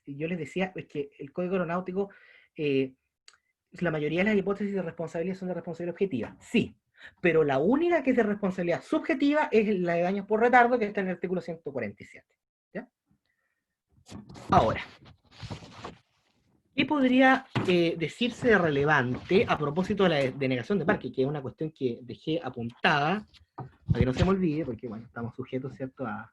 yo les decía es que el Código Aeronáutico, la mayoría de las hipótesis de responsabilidad son de responsabilidad objetiva, sí, pero la única que es de responsabilidad subjetiva es la de daños por retardo, que está en el artículo 147. ¿Ya? Ahora, ¿qué podría decirse de relevante a propósito de la denegación de parque? Que es una cuestión que dejé apuntada, para que no se me olvide, porque bueno, estamos sujetos, ¿cierto?, a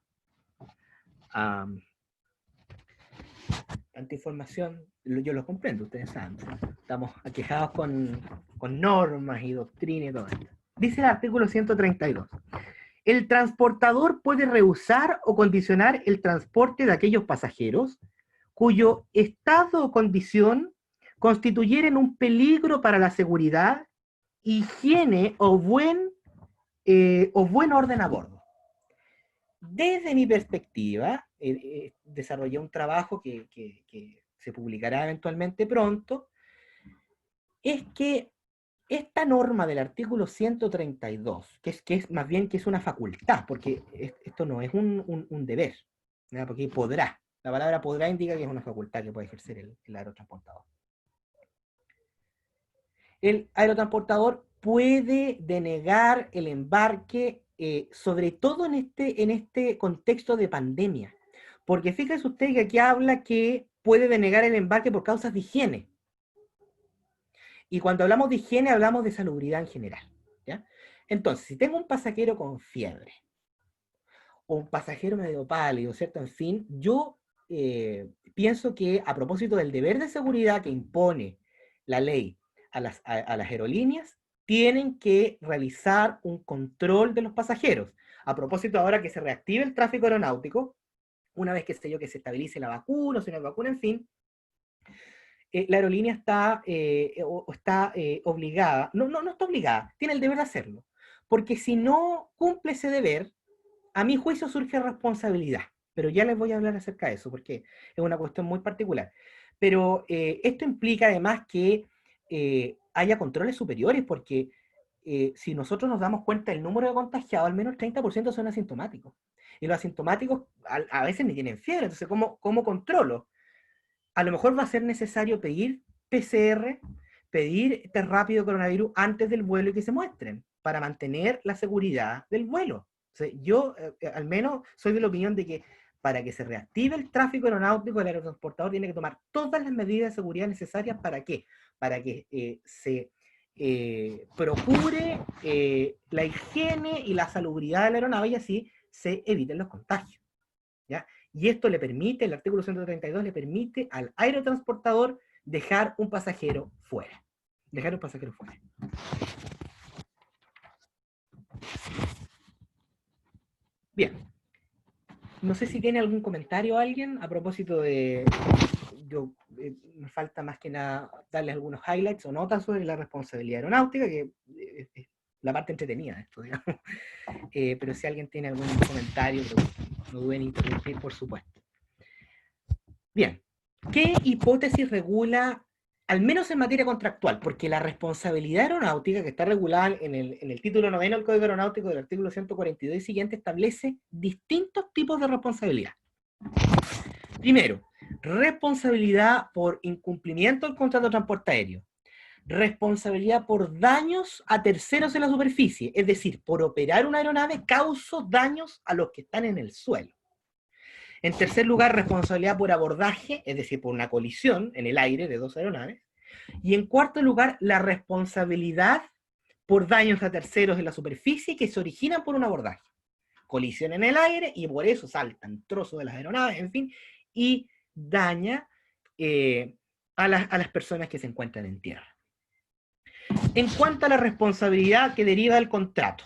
tanta información. Yo lo comprendo, ustedes saben. Estamos aquejados con normas y doctrina y todo esto. Dice el artículo 132. El transportador puede rehusar o condicionar el transporte de aquellos pasajeros
cuyo estado o condición constituyeren un peligro para la seguridad, higiene o buen orden a bordo. Desde mi perspectiva, desarrollé un trabajo que se publicará eventualmente pronto, es que esta norma del artículo 132, que es más bien que es una facultad, porque esto no es un deber, ¿no? Porque podrá, la palabra podrá indica que es una facultad que puede ejercer el aerotransportador. El aerotransportador puede denegar el embarque, sobre todo en este contexto de pandemia, porque fíjese usted que aquí habla que puede denegar el embarque por causas de higiene. Y cuando hablamos de higiene, hablamos de salubridad en general, ¿ya? Entonces, si tengo un pasajero con fiebre, o un pasajero medio pálido, ¿cierto? En fin, yo pienso que a propósito del deber de seguridad que impone la ley a las aerolíneas, tienen que realizar un control de los pasajeros. A propósito, ahora que se reactive el tráfico aeronáutico, una vez que que se estabilice la vacuna, o si no hay vacuna, en fin, la aerolínea está obligada, no está obligada, tiene el deber de hacerlo, porque si no cumple ese deber, a mi juicio surge responsabilidad, pero ya les voy a hablar acerca de eso, porque es una cuestión muy particular. Pero esto implica además que haya controles superiores, porque si nosotros nos damos cuenta del número de contagiados, al menos el 30% son asintomáticos. Y los asintomáticos a veces ni tienen fiebre, entonces ¿cómo controlo? A lo mejor va a ser necesario pedir PCR, pedir test rápido coronavirus antes del vuelo y que se muestren, para mantener la seguridad del vuelo. O sea, yo al menos soy de la opinión de que para que se reactive el tráfico aeronáutico, el aerotransportador tiene que tomar todas las medidas de seguridad necesarias. ¿Para qué? Para que se procure la higiene y la salubridad de la aeronave y así se eviten los contagios, ¿ya? Y esto le permite, el artículo 132 le permite al aerotransportador dejar un pasajero fuera. Dejar un pasajero fuera. Bien. No sé si tiene algún comentario alguien a propósito de... me falta más que nada darles algunos highlights o notas sobre la responsabilidad aeronáutica, que es la parte entretenida de esto, digamos. Pero si alguien tiene algún comentario, no duden en interrumpir, por supuesto. Bien, ¿qué hipótesis regula, al menos en materia contractual? Porque la responsabilidad aeronáutica, que está regulada en el título 9 del Código Aeronáutico del artículo 142 y siguiente, establece distintos tipos de responsabilidad. Primero, responsabilidad por incumplimiento del contrato de transporte aéreo. Responsabilidad por daños a terceros en la superficie, es decir, por operar una aeronave causo daños a los que están en el suelo. En tercer lugar, responsabilidad por abordaje, es decir, por una colisión en el aire de dos aeronaves. Y en cuarto lugar, la responsabilidad por daños a terceros en la superficie que se originan por un abordaje. Colisión en el aire y por eso saltan trozos de las aeronaves, en fin, y daña a las personas que se encuentran en tierra. En cuanto a la responsabilidad que deriva del contrato,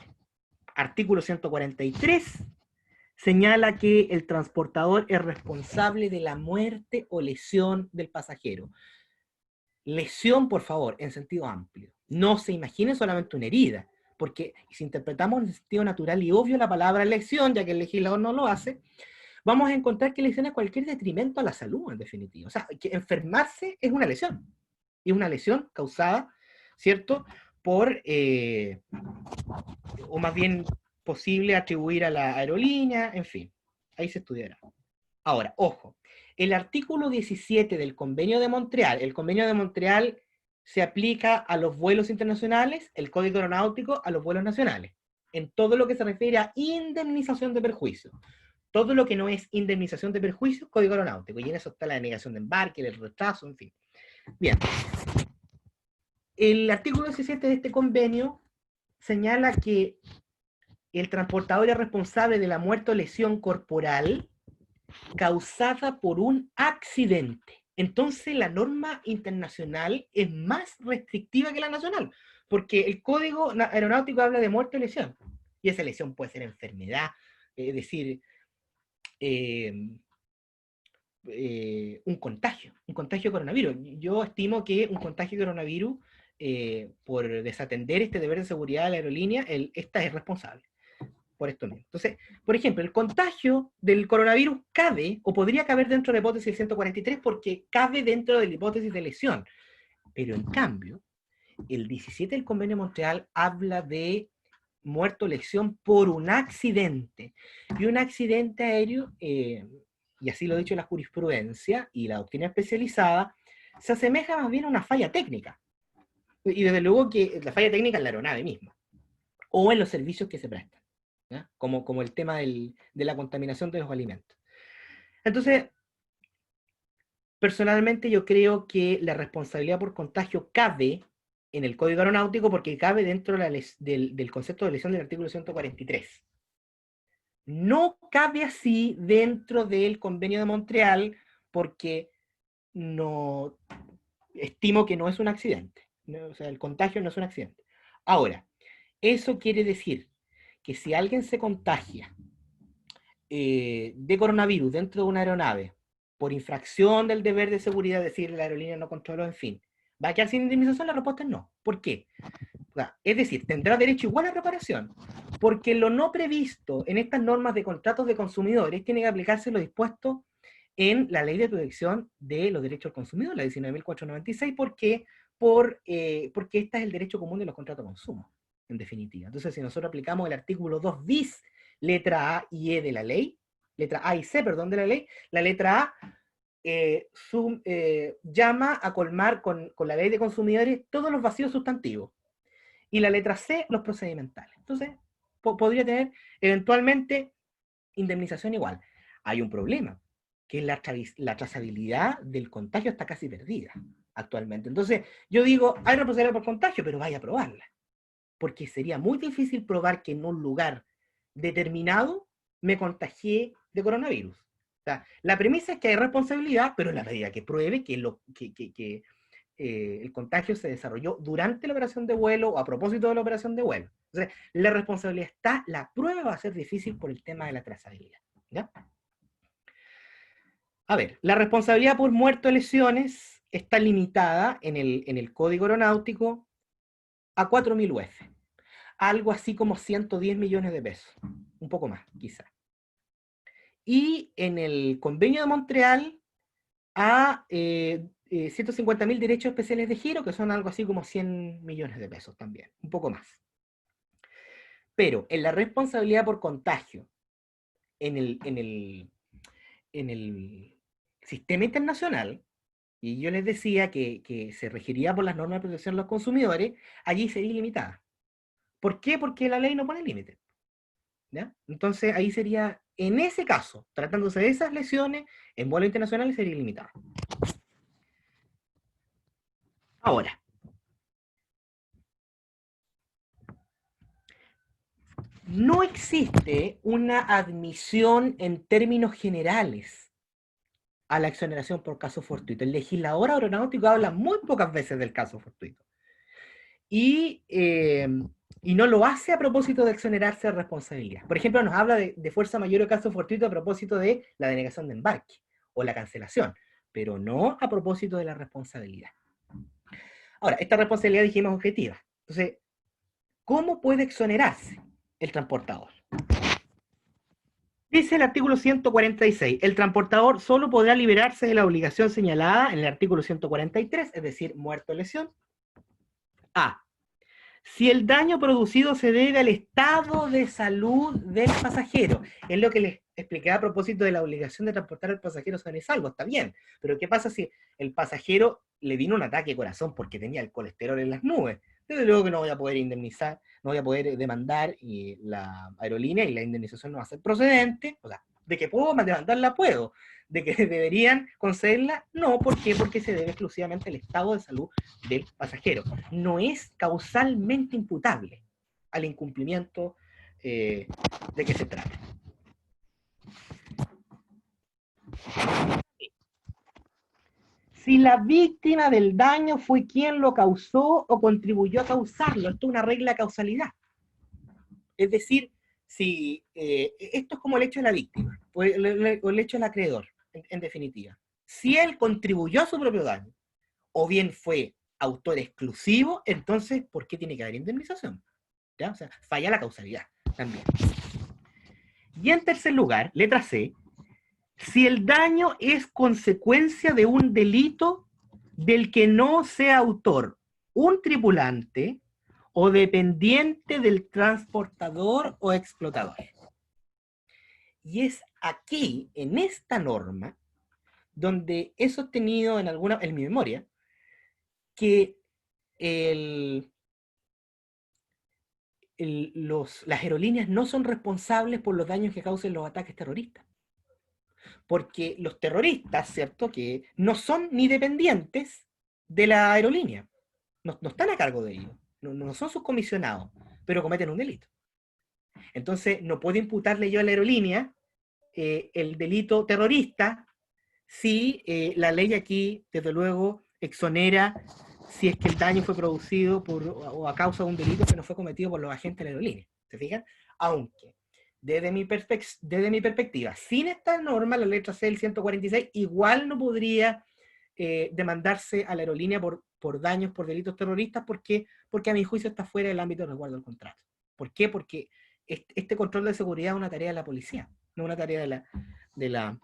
artículo 143 señala que el transportador es responsable de la muerte o lesión del pasajero. Lesión, por favor, en sentido amplio. No se imagine solamente una herida, porque si interpretamos en sentido natural y obvio la palabra lesión, ya que el legislador no lo hace, vamos a encontrar que lesión es cualquier detrimento a la salud, en definitiva. O sea, que enfermarse es una lesión. Y es una lesión causada, ¿cierto?, por, o más bien posible atribuir a la aerolínea, en fin, ahí se estudiará. Ahora, ojo, el artículo 17 del Convenio de Montreal, el Convenio de Montreal se aplica a los vuelos internacionales, el Código Aeronáutico a los vuelos nacionales, en todo lo que se refiere a indemnización de perjuicios. Todo lo que no es indemnización de perjuicios, Código Aeronáutico, y en eso está la denegación de embarque, el retraso, en fin. Bien. El artículo 17 de este convenio señala que el transportador es responsable de la muerte o lesión corporal causada por un accidente. Entonces la norma internacional es más restrictiva que la nacional, porque el Código Aeronáutico habla de muerte o lesión, y esa lesión puede ser enfermedad, es decir, un contagio de coronavirus. Yo estimo que un contagio de coronavirus, por desatender este deber de seguridad de la aerolínea, esta es responsable por esto mismo. Entonces, por ejemplo, el contagio del coronavirus cabe, o podría caber dentro de la hipótesis 143, porque cabe dentro de la hipótesis de lesión. Pero en cambio, el 17 del Convenio de Montreal habla de muerto o lesión por un accidente. Y un accidente aéreo, y así lo ha dicho la jurisprudencia y la doctrina especializada, se asemeja más bien a una falla técnica. Y desde luego que la falla técnica en la aeronave misma, o en los servicios que se prestan, ¿ya? Como el tema de la contaminación de los alimentos. Entonces, personalmente yo creo que la responsabilidad por contagio cabe en el Código Aeronáutico porque cabe dentro del concepto de lesión del artículo 143. No cabe así dentro del Convenio de Montreal porque no estimo que no es un accidente. ¿No? O sea, el contagio no es un accidente. Ahora, eso quiere decir que si alguien se contagia de coronavirus dentro de una aeronave por infracción del deber de seguridad, es decir, la aerolínea no controló, en fin, ¿va a quedar sin indemnización? La respuesta es no. ¿Por qué? Es decir, tendrá derecho igual a reparación, porque lo no previsto en estas normas de contratos de consumidores tiene que aplicarse lo dispuesto en la Ley de Protección de los Derechos del Consumidor, la 19.496, porque este es el derecho común de los contratos de consumo, en definitiva. Entonces, si nosotros aplicamos el artículo 2 bis, letra A y E de la ley, letra A y C, perdón, de la ley, la letra A llama a colmar con la ley de consumidores todos los vacíos sustantivos. Y la letra C, los procedimentales. Entonces, podría tener eventualmente indemnización igual. Hay un problema, que es la trazabilidad del contagio está casi perdida actualmente. Entonces, yo digo, hay responsabilidad por contagio, pero vaya a probarla. Porque sería muy difícil probar que en un lugar determinado me contagié de coronavirus. O sea, la premisa es que hay responsabilidad, pero en la medida que pruebe que el contagio se desarrolló durante la operación de vuelo o a propósito de la operación de vuelo. Entonces, la responsabilidad está, la prueba va a ser difícil por el tema de la trazabilidad. ¿Ya? A ver, la responsabilidad por muerte o lesiones está limitada en el Código Aeronáutico a 4.000 UF. Algo así como 110 millones de pesos. Un poco más, quizá. Y en el Convenio de Montreal a 150.000 derechos especiales de giro, que son algo así como 100 millones de pesos también, un poco más. Pero en la responsabilidad por contagio, en el sistema internacional, y yo les decía que se regiría por las normas de protección de los consumidores, allí sería ilimitada. ¿Por qué? Porque la ley no pone límite. ¿Ya? Entonces ahí sería, en ese caso, tratándose de esas lesiones, en vuelo internacional sería ilimitada. Ahora, no existe una admisión en términos generales a la exoneración por caso fortuito. El legislador aeronáutico habla muy pocas veces del caso fortuito. Y no lo hace a propósito de exonerarse de responsabilidad. Por ejemplo, nos habla de fuerza mayor o caso fortuito a propósito de la denegación de embarque o la cancelación, pero no a propósito de la responsabilidad. Ahora, esta responsabilidad dijimos objetiva. Entonces, ¿cómo puede exonerarse el transportador? Dice el artículo 146, el transportador solo podrá liberarse de la obligación señalada en el artículo 143, es decir, muerte o lesión. A. Si el daño producido se debe al estado de salud del pasajero. Es lo que les expliqué a propósito de la obligación de transportar al pasajero sano y salvo. Está bien, pero ¿qué pasa si el pasajero le vino un ataque de corazón porque tenía el colesterol en las nubes? Desde luego que no voy a poder indemnizar, no voy a poder demandar la aerolínea y la indemnización no va a ser procedente. O sea, de que puedo demandarla, puedo. De que deberían concederla, no. ¿Por qué? Porque se debe exclusivamente al estado de salud del pasajero. No es causalmente imputable al incumplimiento de que se trata. Si la víctima del daño fue quien lo causó o contribuyó a causarlo, esto es una regla de causalidad. Es decir, si esto es como el hecho de la víctima o el hecho del acreedor. en definitiva. Si él contribuyó a su propio daño, o bien fue autor exclusivo, entonces, ¿por qué tiene que haber indemnización? ¿Ya? O sea, falla la causalidad también. Y en tercer lugar, letra C, si el daño es consecuencia de un delito del que no sea autor un tripulante o dependiente del transportador o explotador. Y es aquí, en esta norma, donde he sostenido en mi memoria, que las aerolíneas no son responsables por los daños que causen los ataques terroristas. Porque los terroristas, ¿cierto?, que no son ni dependientes de la aerolínea, no están a cargo de ellos, no son sus comisionados, pero cometen un delito. Entonces, no puedo imputarle yo a la aerolínea el delito terrorista si la ley aquí, desde luego, exonera si es que el daño fue producido o a causa de un delito que no fue cometido por los agentes de la aerolínea. ¿Se fijan? Aunque, desde mi perspectiva, sin esta norma, la letra C del 146, igual no podría demandarse a la aerolínea por daños por delitos terroristas, porque a mi juicio está fuera del ámbito de resguardo del contrato. ¿Por qué? Porque este control de seguridad es una tarea de la policía, no una tarea de la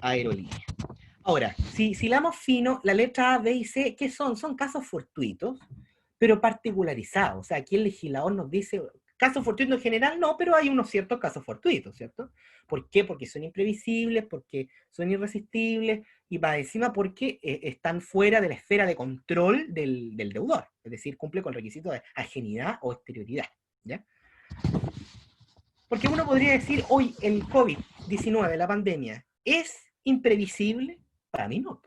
aerolínea. Ahora, si hilamos fino, la letra A, B y C, ¿qué son? Son casos fortuitos, pero particularizados. O sea, aquí el legislador nos dice, casos fortuitos en general no, pero hay unos ciertos casos fortuitos, ¿cierto? ¿Por qué? Porque son imprevisibles, porque son irresistibles, y para encima porque están fuera de la esfera de control del deudor. Es decir, cumple con el requisito de ajenidad o exterioridad, ¿ya? Porque uno podría decir, hoy el COVID-19, la pandemia, ¿es imprevisible? Para mí no.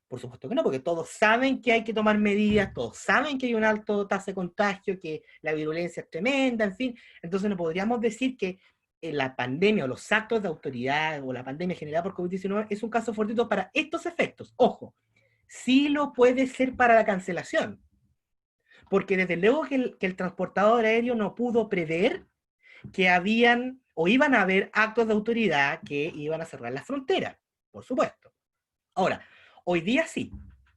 Por supuesto que no, porque todos saben que hay que tomar medidas, todos saben que hay un alto tasa de contagio, que la virulencia es tremenda, en fin. Entonces no podríamos decir que la pandemia o los actos de autoridad o la pandemia generada por COVID-19 es un caso fortuito para estos efectos. Ojo, sí lo puede ser para la cancelación. Porque desde luego que el transportador aéreo no pudo prever que habían o iban a haber actos de autoridad que iban a cerrar las fronteras, por supuesto. Ahora, hoy día sí,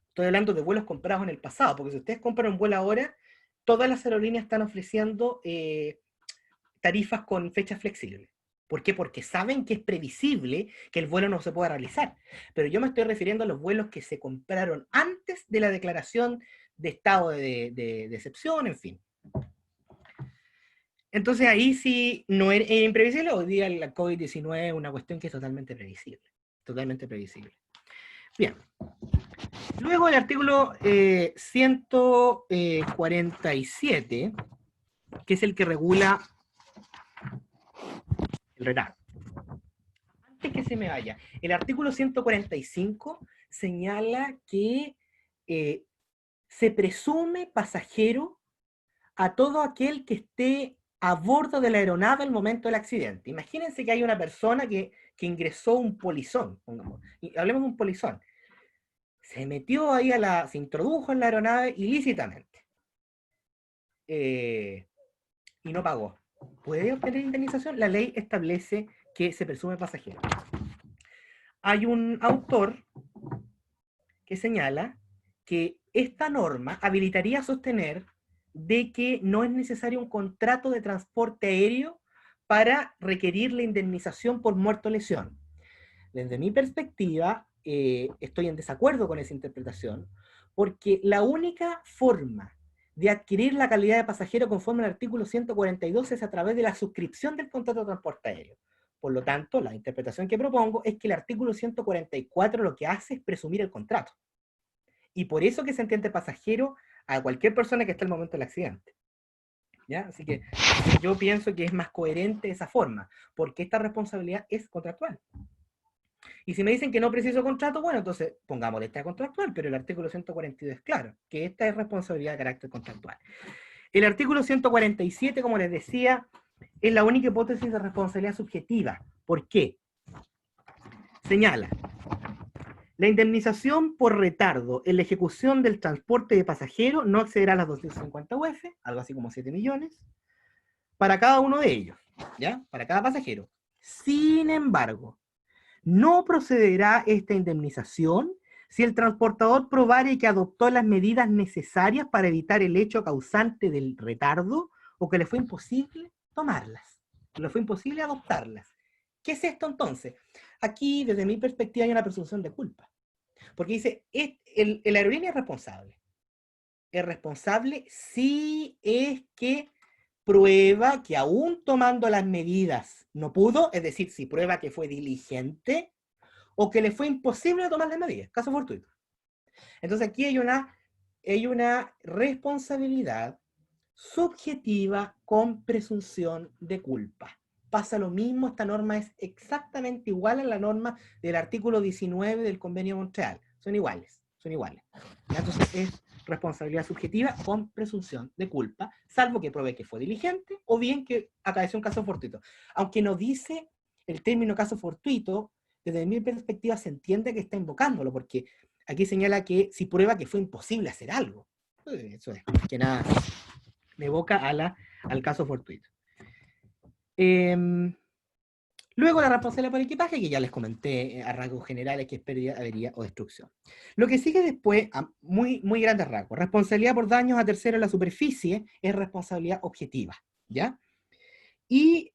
estoy hablando de vuelos comprados en el pasado, porque si ustedes compran un vuelo ahora, todas las aerolíneas están ofreciendo tarifas con fechas flexibles. ¿Por qué? Porque saben que es previsible que el vuelo no se pueda realizar. Pero yo me estoy refiriendo a los vuelos que se compraron antes de la declaración de estado de excepción, en fin. Entonces ahí sí no es imprevisible. Hoy día la COVID-19 es una cuestión que es totalmente previsible. Totalmente previsible. Bien. Luego el artículo 147, que es el que regula el retardo. Antes que se me vaya, el artículo 145 señala que se presume pasajero a todo aquel que esté a bordo de la aeronave al momento del accidente. Imagínense que hay una persona que ingresó un polizón, pongamos, y hablemos de un polizón. Se metió ahí se introdujo en la aeronave ilícitamente. Y no pagó. ¿Puede obtener indemnización? La ley establece que se presume pasajero. Hay un autor que señala que esta norma habilitaría a sostener de que no es necesario un contrato de transporte aéreo para requerir la indemnización por muerte o lesión. Desde mi perspectiva, estoy en desacuerdo con esa interpretación, porque la única forma de adquirir la calidad de pasajero conforme al artículo 142 es a través de la suscripción del contrato de transporte aéreo. Por lo tanto, la interpretación que propongo es que el artículo 144 lo que hace es presumir el contrato. Y por eso que se entiende pasajero a cualquier persona que esté al momento del accidente. ¿Ya? Así que yo pienso que es más coherente esa forma, porque esta responsabilidad es contractual. Y si me dicen que no preciso contrato, bueno, entonces pongámosle esta contractual, pero el artículo 142 es claro, que esta es responsabilidad de carácter contractual. El artículo 147, como les decía, es la única hipótesis de responsabilidad subjetiva. ¿Por qué? Señala, la indemnización por retardo en la ejecución del transporte de pasajeros no excederá a las 250 UF, algo así como 7 millones, para cada uno de ellos, ¿ya? Para cada pasajero. Sin embargo, No procederá esta indemnización si el transportador probare que adoptó las medidas necesarias para evitar el hecho causante del retardo o que le fue imposible tomarlas, que le fue imposible adoptarlas. ¿Qué es esto entonces? Aquí, desde mi perspectiva, hay una presunción de culpa. Porque dice, el aerolínea es responsable. Es responsable si es que prueba que aún tomando las medidas no pudo, es decir, si prueba que fue diligente o que le fue imposible tomar las medidas, caso fortuito. Entonces aquí hay una responsabilidad subjetiva con presunción de culpa. Pasa lo mismo, esta norma es exactamente igual a la norma del artículo 19 del Convenio de Montreal. Son iguales. Entonces es responsabilidad subjetiva con presunción de culpa, salvo que pruebe que fue diligente o bien que acaeció un caso fortuito. Aunque no dice el término caso fortuito, desde mi perspectiva se entiende que está invocándolo, porque aquí señala que si prueba que fue imposible hacer algo. Eso es, que nada, me evoca al caso fortuito. Luego la responsabilidad por equipaje, que ya les comenté a rasgos generales, que es pérdida, avería o destrucción. Lo que sigue después, a muy, muy grandes rasgos, responsabilidad por daños a terceros en la superficie, es responsabilidad objetiva, ¿ya? Y,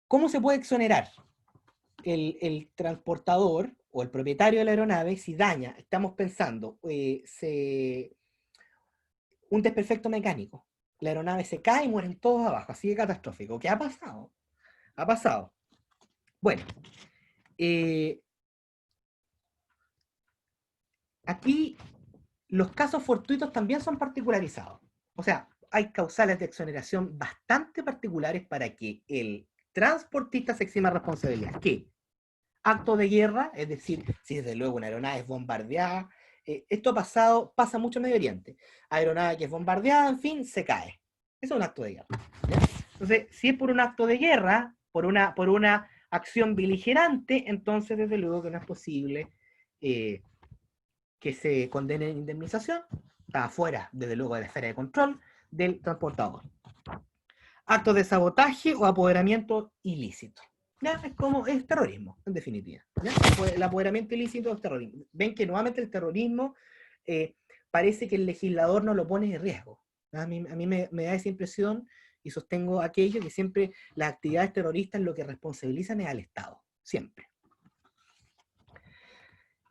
¿cómo se puede exonerar el transportador o el propietario de la aeronave si daña? Estamos pensando, un desperfecto mecánico. La aeronave se cae y mueren todos abajo, así de catastrófico. ¿Qué ha pasado? Ha pasado. Bueno, aquí los casos fortuitos también son particularizados. O sea, hay causales de exoneración bastante particulares para que el transportista se exima responsabilidad. ¿Qué? Acto de guerra, es decir, si desde luego una aeronave es bombardeada, esto pasa mucho en Medio Oriente. Aeronave que es bombardeada, en fin, se cae. Eso es un acto de guerra, ¿ya? Entonces, si es por un acto de guerra, por una acción beligerante, entonces desde luego que no es posible que se condene en indemnización. Está afuera, desde luego, de la esfera de control del transportador. Actos de sabotaje o apoderamiento ilícito. ¿Ya? Es terrorismo, en definitiva. ¿Ya? El apoderamiento ilícito es terrorismo. Ven que nuevamente el terrorismo parece que el legislador no lo pone en riesgo. A mí me da esa impresión y sostengo aquello que siempre las actividades terroristas lo que responsabilizan es al Estado. Siempre.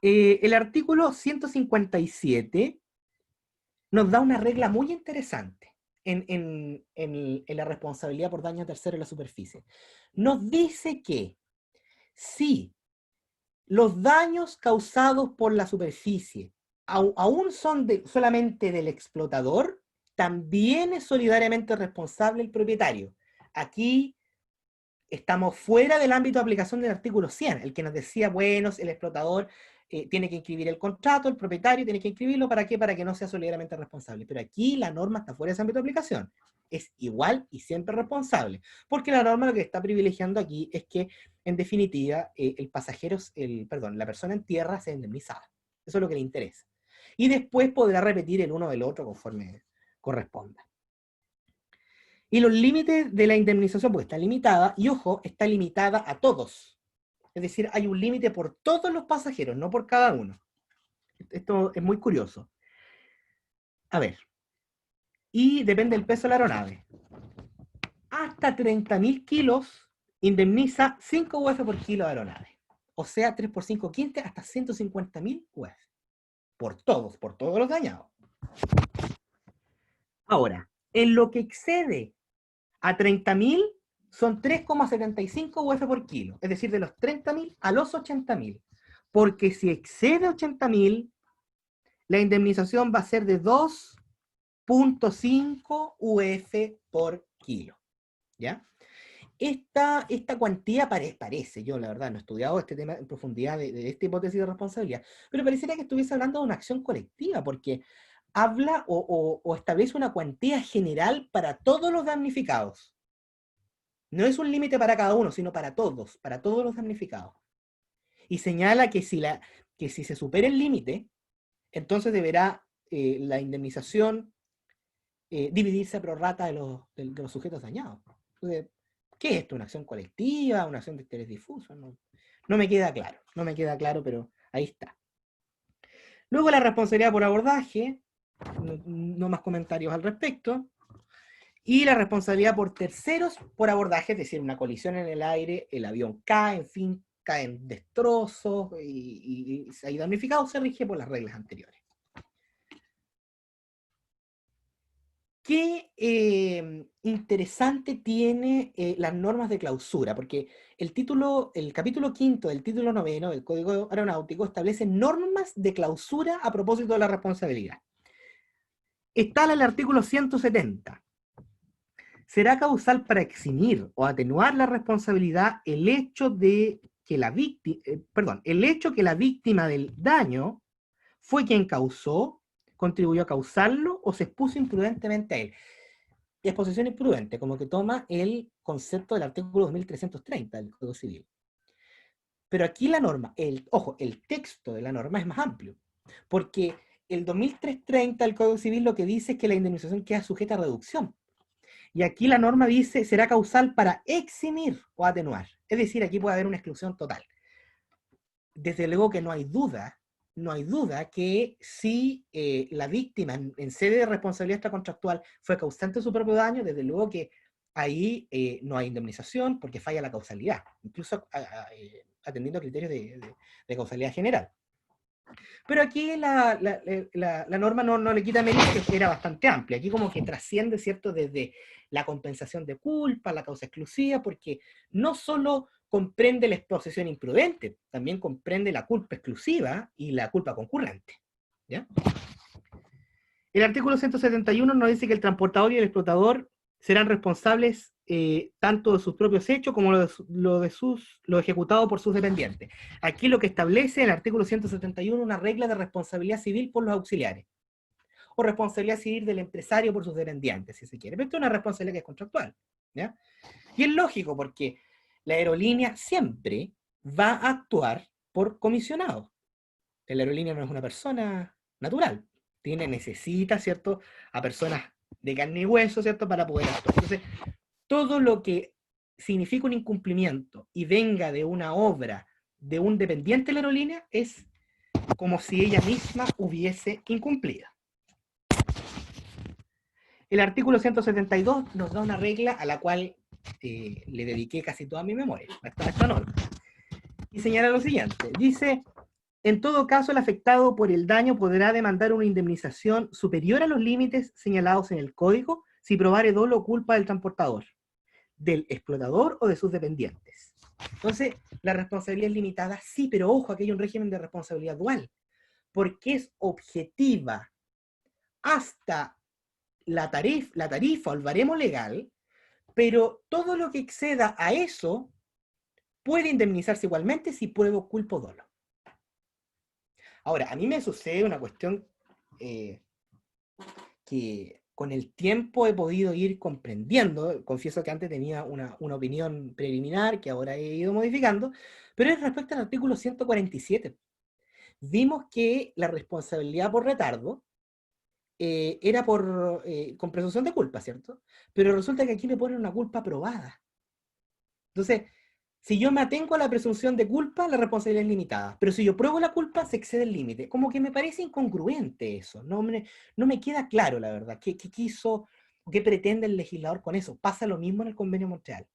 El artículo 157 nos da una regla muy interesante en la responsabilidad por daño a tercero en la superficie. Nos dice que si los daños causados por la superficie aún son solamente del explotador, también es solidariamente responsable el propietario. Aquí estamos fuera del ámbito de aplicación del artículo 100, el que nos decía, bueno, el explotador tiene que inscribir el contrato, el propietario tiene que inscribirlo, ¿para qué? Para que no sea solidariamente responsable. Pero aquí la norma está fuera de ese ámbito de aplicación. Es igual y siempre responsable. Porque la norma lo que está privilegiando aquí es que, en definitiva, la persona en tierra sea indemnizada. Eso es lo que le interesa. Y después podrá repetir el uno del otro conforme corresponda. Y los límites de la indemnización, pues está limitada, y ojo, está limitada a todos. Es decir, hay un límite por todos los pasajeros, no por cada uno. Esto es muy curioso. A ver. Y depende del peso de la aeronave. Hasta 30.000 kilos indemniza 5 UF por kilo de aeronave. O sea, 3 por 5, 15, hasta 150.000 UF. Por todos los dañados. Ahora, en lo que excede a 30.000 son 3,75 UF por kilo. Es decir, de los 30.000 a los 80.000. Porque si excede 80.000, la indemnización va a ser de 2,5 UF por kilo. ¿Ya? Esta cuantía parece, yo la verdad no he estudiado este tema en profundidad de esta hipótesis de responsabilidad, pero pareciera que estuviese hablando de una acción colectiva, porque habla o establece una cuantía general para todos los damnificados. No es un límite para cada uno, sino para todos los damnificados. Y señala que si se supera el límite, entonces deberá la indemnización dividirse pro rata de los sujetos dañados. Entonces, ¿Qué es esto? ¿Una acción colectiva? ¿Una acción de interés difuso? No me queda claro, pero ahí está. Luego la responsabilidad por abordaje, no más comentarios al respecto. Y la responsabilidad por terceros por abordaje, es decir, una colisión en el aire, el avión cae, en fin, caen destrozos y se ha damnificado, se rige por las reglas anteriores. Qué interesante tiene las normas de clausura, porque el capítulo 5 del título 9 del Código Aeronáutico establece normas de clausura a propósito de la responsabilidad. Está en el artículo 170. Será causal para eximir o atenuar la responsabilidad el hecho que la víctima del daño fue quien causó, contribuyó a causarlo o se expuso imprudentemente a él. Exposición imprudente, como que toma el concepto del artículo 2330 del Código Civil. Pero aquí la norma, el texto de la norma es más amplio, porque el 2330 del Código Civil lo que dice es que la indemnización queda sujeta a reducción. Y aquí la norma dice, será causal para eximir o atenuar. Es decir, aquí puede haber una exclusión total. Desde luego que no hay duda que si la víctima en sede de responsabilidad extracontractual fue causante de su propio daño, desde luego que ahí no hay indemnización porque falla la causalidad, incluso atendiendo a criterios de causalidad general. Pero aquí la norma no le quita mérito, que era bastante amplia. Aquí como que trasciende, ¿cierto?, desde la compensación de culpa, la causa exclusiva, porque no solo comprende la exposición imprudente, también comprende la culpa exclusiva y la culpa concurrente. ¿Ya? El artículo 171 nos dice que el transportador y el explotador serán responsables tanto de sus propios hechos como lo ejecutado por sus dependientes. Aquí lo que establece el artículo 171 una regla de responsabilidad civil por los auxiliares, o responsabilidad civil del empresario por sus dependientes, si se quiere. Pero esto es una responsabilidad que es contractual. ¿Ya? Y es lógico porque la aerolínea siempre va a actuar por comisionado. La aerolínea no es una persona natural. Necesita, ¿cierto?, a personas de carne y hueso, ¿cierto?, para poder actuar. Entonces, todo lo que significa un incumplimiento y venga de una obra de un dependiente de la aerolínea es como si ella misma hubiese incumplido. El artículo 172 nos da una regla a la cual le dediqué casi toda mi memoria, a esta norma. Y señala lo siguiente, dice: en todo caso, el afectado por el daño podrá demandar una indemnización superior a los límites señalados en el código si probare dolo o culpa del transportador, del explotador o de sus dependientes. Entonces, la responsabilidad es limitada, sí, pero ojo, aquí hay un régimen de responsabilidad dual, porque es objetiva hasta la tarifa o el baremo legal, pero todo lo que exceda a eso puede indemnizarse igualmente si pruebo culpa o dolo. Ahora, a mí me sucede una cuestión que con el tiempo he podido ir comprendiendo. Confieso que antes tenía una opinión preliminar que ahora he ido modificando, pero es respecto al artículo 147. Vimos que la responsabilidad por retardo era con presunción de culpa, ¿cierto? Pero resulta que aquí me ponen una culpa probada. Entonces, si yo me atengo a la presunción de culpa, la responsabilidad es limitada. Pero si yo pruebo la culpa, se excede el límite. Como que me parece incongruente eso. No me queda claro, la verdad. ¿Qué quiso o qué pretende el legislador con eso? Pasa lo mismo en el Convenio Montreal.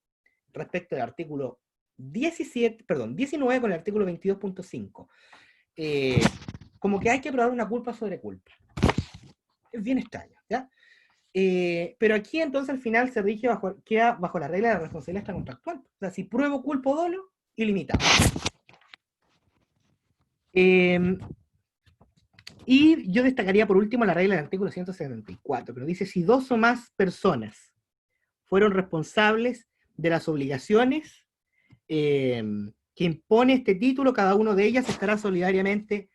Respecto al artículo 19 con el artículo 22.5. Como que hay que probar una culpa sobre culpa. Es bien extraño, ¿ya? Pero aquí entonces al final se rige queda bajo la regla de la responsabilidad extracontractual. O sea, si pruebo culpa o dolo, ilimitado. Y yo destacaría por último la regla del artículo 174, pero dice: si dos o más personas fueron responsables de las obligaciones que impone este título, cada uno de ellas estará solidariamente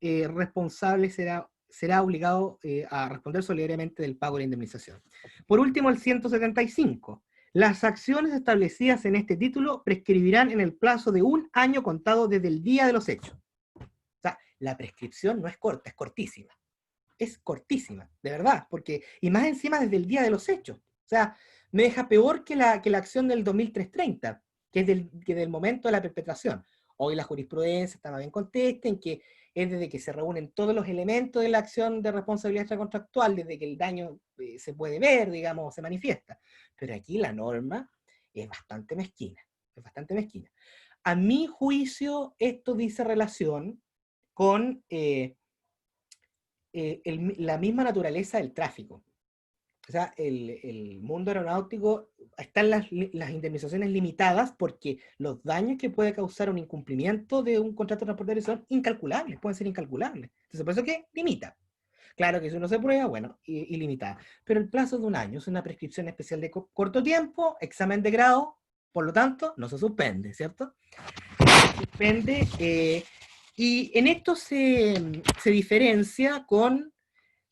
responsable, será obligado a responder solidariamente del pago de la indemnización. Por último, el 175. Las acciones establecidas en este título prescribirán en el plazo de 1 año contado desde el día de los hechos. O sea, la prescripción no es corta, es cortísima. Es cortísima, de verdad, y más encima desde el día de los hechos. O sea, me deja peor que la acción del 2330, que es del momento de la perpetración. Hoy la jurisprudencia está más bien contesta en que es desde que se reúnen todos los elementos de la acción de responsabilidad extracontractual, desde que el daño se puede ver, digamos, se manifiesta. Pero aquí la norma es bastante mezquina, es bastante mezquina. A mi juicio, esto dice relación con la misma naturaleza del tráfico. O sea, el mundo aeronáutico, están las indemnizaciones limitadas porque los daños que puede causar un incumplimiento de un contrato transportero son incalculables, pueden ser incalculables. Entonces, por eso que limita. Claro que si uno se prueba, bueno, ilimitada. Pero el plazo de un año es una prescripción especial de corto tiempo, examen de grado, por lo tanto, no se suspende, ¿cierto? Se suspende, y en esto se diferencia con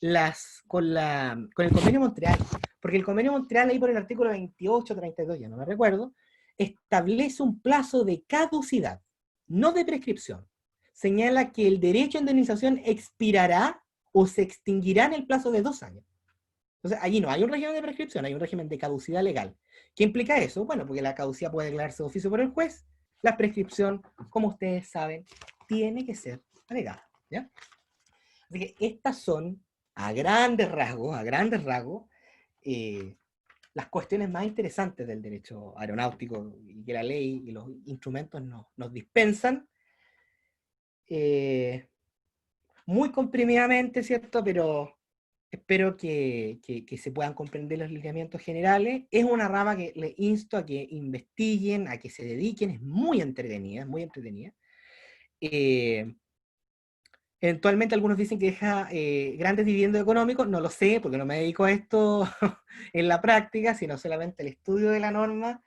el Convenio Montreal, porque el Convenio Montreal, ahí por el artículo 28, 32, ya no me recuerdo, establece un plazo de caducidad, no de prescripción. Señala que el derecho a indemnización expirará o se extinguirá en el plazo de 2 años. Entonces, allí no hay un régimen de prescripción, hay un régimen de caducidad legal. ¿Qué implica eso? Bueno, porque la caducidad puede declararse de oficio por el juez, la prescripción, como ustedes saben, tiene que ser alegada, ¿ya? Así que estas son, a grandes rasgos, las cuestiones más interesantes del derecho aeronáutico y que la ley y los instrumentos nos dispensan, muy comprimidamente, ¿cierto? Pero espero que se puedan comprender los lineamientos generales. Es una rama que les insto a que investiguen, a que se dediquen, es muy entretenida, muy entretenida. Eventualmente algunos dicen que deja grandes dividendos económicos, no lo sé, porque no me dedico a esto en la práctica, sino solamente al estudio de la norma,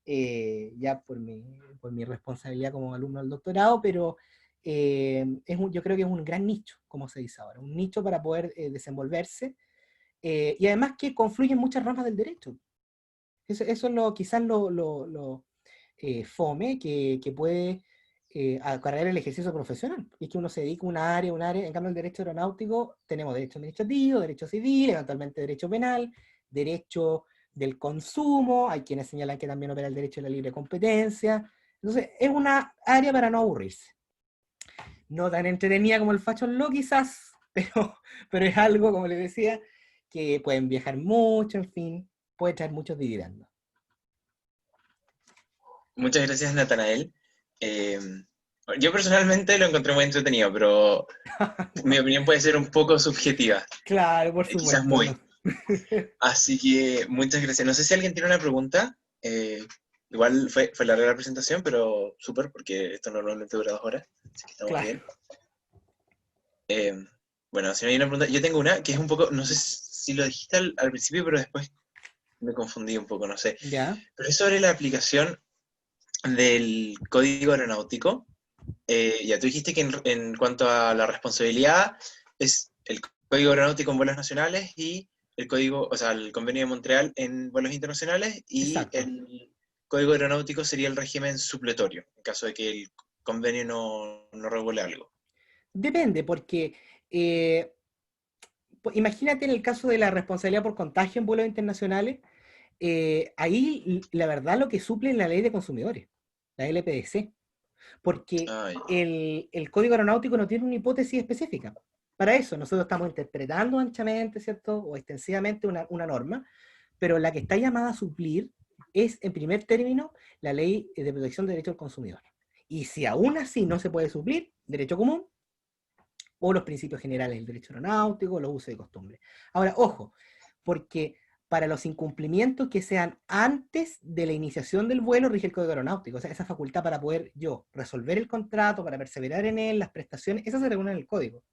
ya por mi responsabilidad como alumno del doctorado, pero yo creo que es un gran nicho, como se dice ahora, un nicho para poder desenvolverse, y además que confluyen muchas ramas del derecho. Eso es quizás lo fome que puede acarrear el ejercicio profesional. Y es que uno se dedica a un área, en cambio el derecho aeronáutico, tenemos derecho administrativo, derecho civil, eventualmente derecho penal, derecho del consumo, hay quienes señalan que también opera el derecho de la libre competencia. Entonces, es una área para no aburrirse. No tan entretenida como el Fashion Law quizás, pero es algo, como les decía, que pueden viajar mucho, en fin, puede traer muchos dividendos.
Muchas gracias, Natanael. Yo personalmente lo encontré muy entretenido, pero mi opinión puede ser un poco subjetiva,
Claro, por
quizás
supuesto,
muy.
¿no?
Así que muchas gracias. No sé si alguien tiene una pregunta. Igual fue larga la presentación, pero súper, porque esto normalmente dura 2 horas, así que estamos
Claro.
bien. Bueno, si no hay una pregunta, yo tengo una que es un poco, no sé si lo dijiste al principio, pero después me confundí un poco, no sé.
¿Ya?
Pero es sobre la aplicación del código aeronáutico. Ya tú dijiste que en cuanto a la responsabilidad es el código aeronáutico en vuelos nacionales y el código, o sea, el convenio de Montreal en vuelos internacionales, y
Exacto.
el código aeronáutico sería el régimen supletorio, en caso de que el convenio no regule algo.
Depende, porque imagínate en el caso de la responsabilidad por contagio en vuelos internacionales, ahí la verdad lo que suple es la ley de consumidores, la LPDC, porque
Ay,
el código aeronáutico no tiene una hipótesis específica. Para eso nosotros estamos interpretando anchamente, ¿cierto? O extensivamente una norma, pero la que está llamada a suplir es, en primer término, la ley de protección de derechos del consumidor. Y si aún así no se puede suplir, derecho común, o los principios generales del derecho aeronáutico, los usos y costumbres. Ahora, ojo, porque para los incumplimientos que sean antes de la iniciación del vuelo rige el código aeronáutico. O sea, esa facultad para poder yo resolver el contrato, para perseverar en él, las prestaciones, esas se regulan en el código.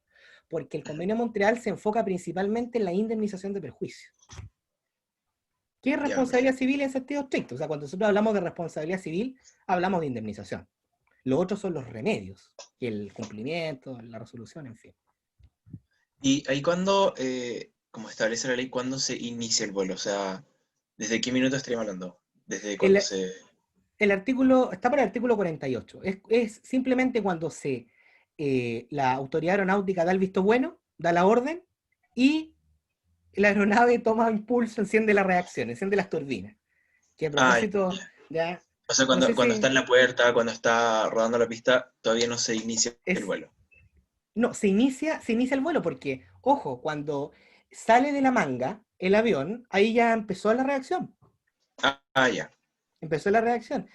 Porque el convenio de Montreal se enfoca principalmente en la indemnización de perjuicios. ¿Qué es
ya,
responsabilidad
perfecto.
civil en sentido estricto? O sea, cuando nosotros hablamos de responsabilidad civil, hablamos de indemnización. Los otros son los remedios, el cumplimiento, la resolución, en fin.
Y ahí cuando, como establece la ley, ¿cuándo se inicia el vuelo? O sea, ¿desde qué minuto estaríamos hablando? ¿Desde cuándo
El,
se...?
el artículo, está por el artículo 48. Es simplemente cuando la autoridad aeronáutica da el visto bueno, da la orden, y la aeronave toma impulso, enciende la reacción, enciende las turbinas. Que a propósito, ya,
O sea,
no sé
cuando
si
está en la puerta, cuando está rodando la pista, todavía no se inicia el vuelo.
no, se inicia el vuelo porque, ojo, cuando sale de la manga el avión, ahí ya empezó la reacción.
Ya.
Empezó la reacción.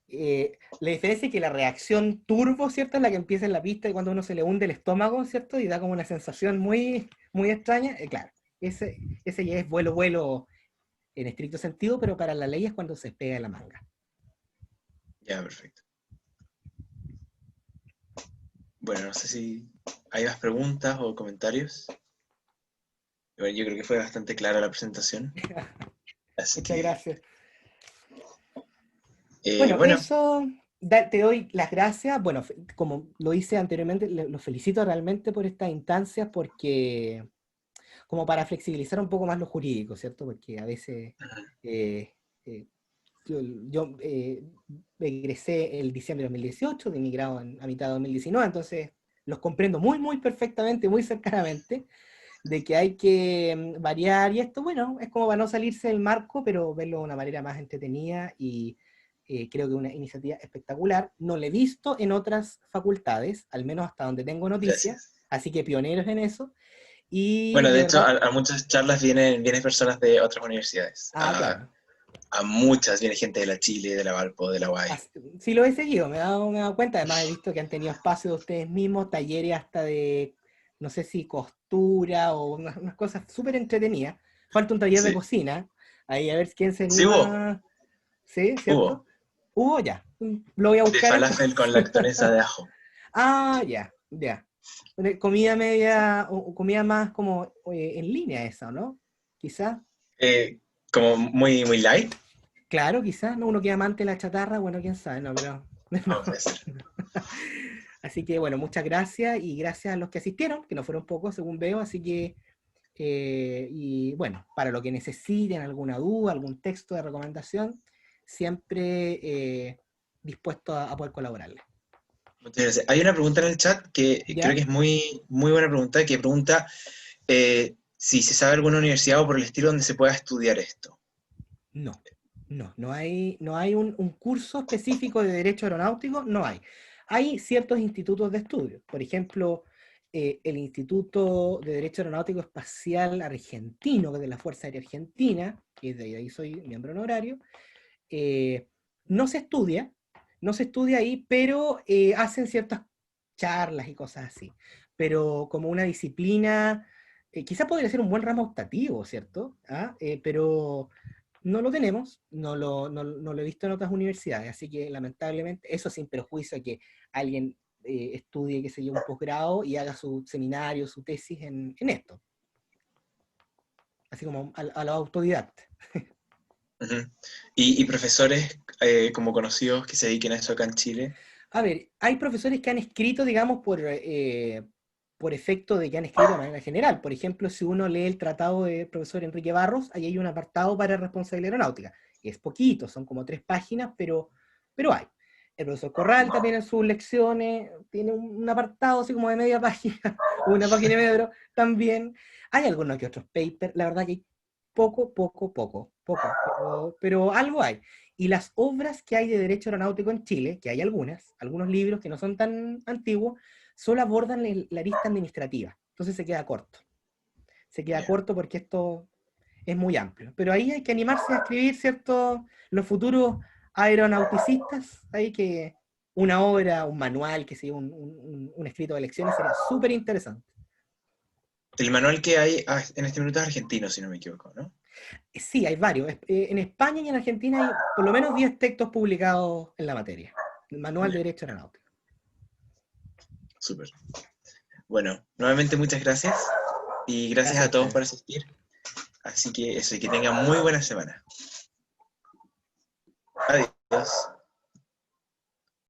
La diferencia es que la reacción turbo, ¿cierto? Es la que empieza en la pista y cuando uno se le hunde el estómago, ¿cierto? Y da como una sensación muy, muy extraña. Claro, ese ya es vuelo en estricto sentido, pero para la ley es cuando se pega la manga.
Ya, perfecto. Bueno, no sé si hay más preguntas o comentarios. Bueno, yo creo que fue bastante clara la presentación. Así
Muchas
que,
gracias. Bueno,
bueno,
eso, te doy las gracias. Bueno, como lo hice anteriormente, los felicito realmente por estas instancias porque, como para flexibilizar un poco más lo jurídico, ¿cierto? Porque a veces eh, eh, yo egresé el diciembre de 2018, de mi grado a mitad de 2019, entonces los comprendo muy, muy perfectamente, muy cercanamente, de que hay que variar y esto, bueno, es como para no salirse del marco, pero verlo de una manera más entretenida y creo que una iniciativa espectacular. No la he visto en otras facultades, al menos hasta donde tengo noticias,
gracias.
así que pioneros en eso. Y
Bueno,
de
de hecho,
verdad,
a muchas charlas vienen personas de otras universidades.
claro.
A muchas viene gente de la Chile, de la Valpo, de la UAI.
Sí lo he seguido, me he dado cuenta, además he visto que han tenido espacio de ustedes mismos, talleres hasta de, no sé si costura o unas cosas súper entretenidas. Falta un taller de
Sí,
cocina, ahí a ver quién se
sí hubo,
anima. ¿Sí? ¿Cierto?
hubo.
Hubo ya. Lo voy a
De
buscar
falafel
entonces.
con lactonesa de ajo.
Ya, ya. Comida media, o comida más como en línea esa, ¿no? Quizás.
Como muy, muy light.
Claro, quizás, ¿no? Uno que es amante de la chatarra, bueno, quién sabe, no, pero.
No, puede ser.
Así que bueno, muchas gracias y gracias a los que asistieron, que no fueron pocos según veo, así que, y bueno, para lo que necesiten, alguna duda, algún texto de recomendación, siempre dispuesto a poder colaborarles.
Muchas gracias. Hay una pregunta en el chat que creo
¿Ya?
que es muy, muy buena pregunta, que pregunta si se sabe alguna universidad o por el estilo donde se pueda estudiar esto.
No, no hay un curso específico de Derecho Aeronáutico, no hay. Hay ciertos institutos de estudio, por ejemplo, el Instituto de Derecho Aeronáutico Espacial Argentino, que es de la Fuerza Aérea Argentina, que de ahí soy miembro honorario, eh, no se estudia, no se estudia ahí, pero hacen ciertas charlas y cosas así. Pero como una disciplina, quizás podría ser un buen ramo optativo, ¿cierto? Pero no lo tenemos, no lo he visto en otras universidades, así que lamentablemente, eso sin perjuicio a que alguien estudie, qué sé yo, un posgrado y haga su seminario, su tesis en esto, así como a los autodidactas.
Ujú. Y profesores como conocidos que se dediquen a eso acá en Chile.
A ver, hay profesores que han escrito, digamos, por efecto de que han escrito de manera general. Por ejemplo, si uno lee el tratado del profesor Enrique Barros, ahí hay un apartado para responsabilidad aeronáutica. Es poquito, son como 3 páginas, pero hay. El profesor Corral también en sus lecciones tiene un apartado así como de media página, o una página y media, pero también hay algunos que otros papers. La verdad que hay poco, pero algo hay. Y las obras que hay de derecho aeronáutico en Chile, que hay algunos libros que no son tan antiguos, solo abordan la arista administrativa. Entonces se queda corto. Se queda
Ya.
corto porque esto es muy amplio. Pero ahí hay que animarse a escribir, ¿cierto? Los futuros aeronauticistas, hay que una obra, un manual, que sea un escrito de lecciones, sería súper interesante.
El manual que hay en este minuto es argentino, si no me equivoco, ¿no?
Sí, hay varios. En España y en Argentina hay por lo menos 10 textos publicados en la materia. El manual de
Ya,
derecho aeronáutico.
súper. Bueno, nuevamente muchas gracias y gracias
Gracias a
a todos por
ustedes.
asistir. Así que eso, y que tengan muy buena semana. Adiós.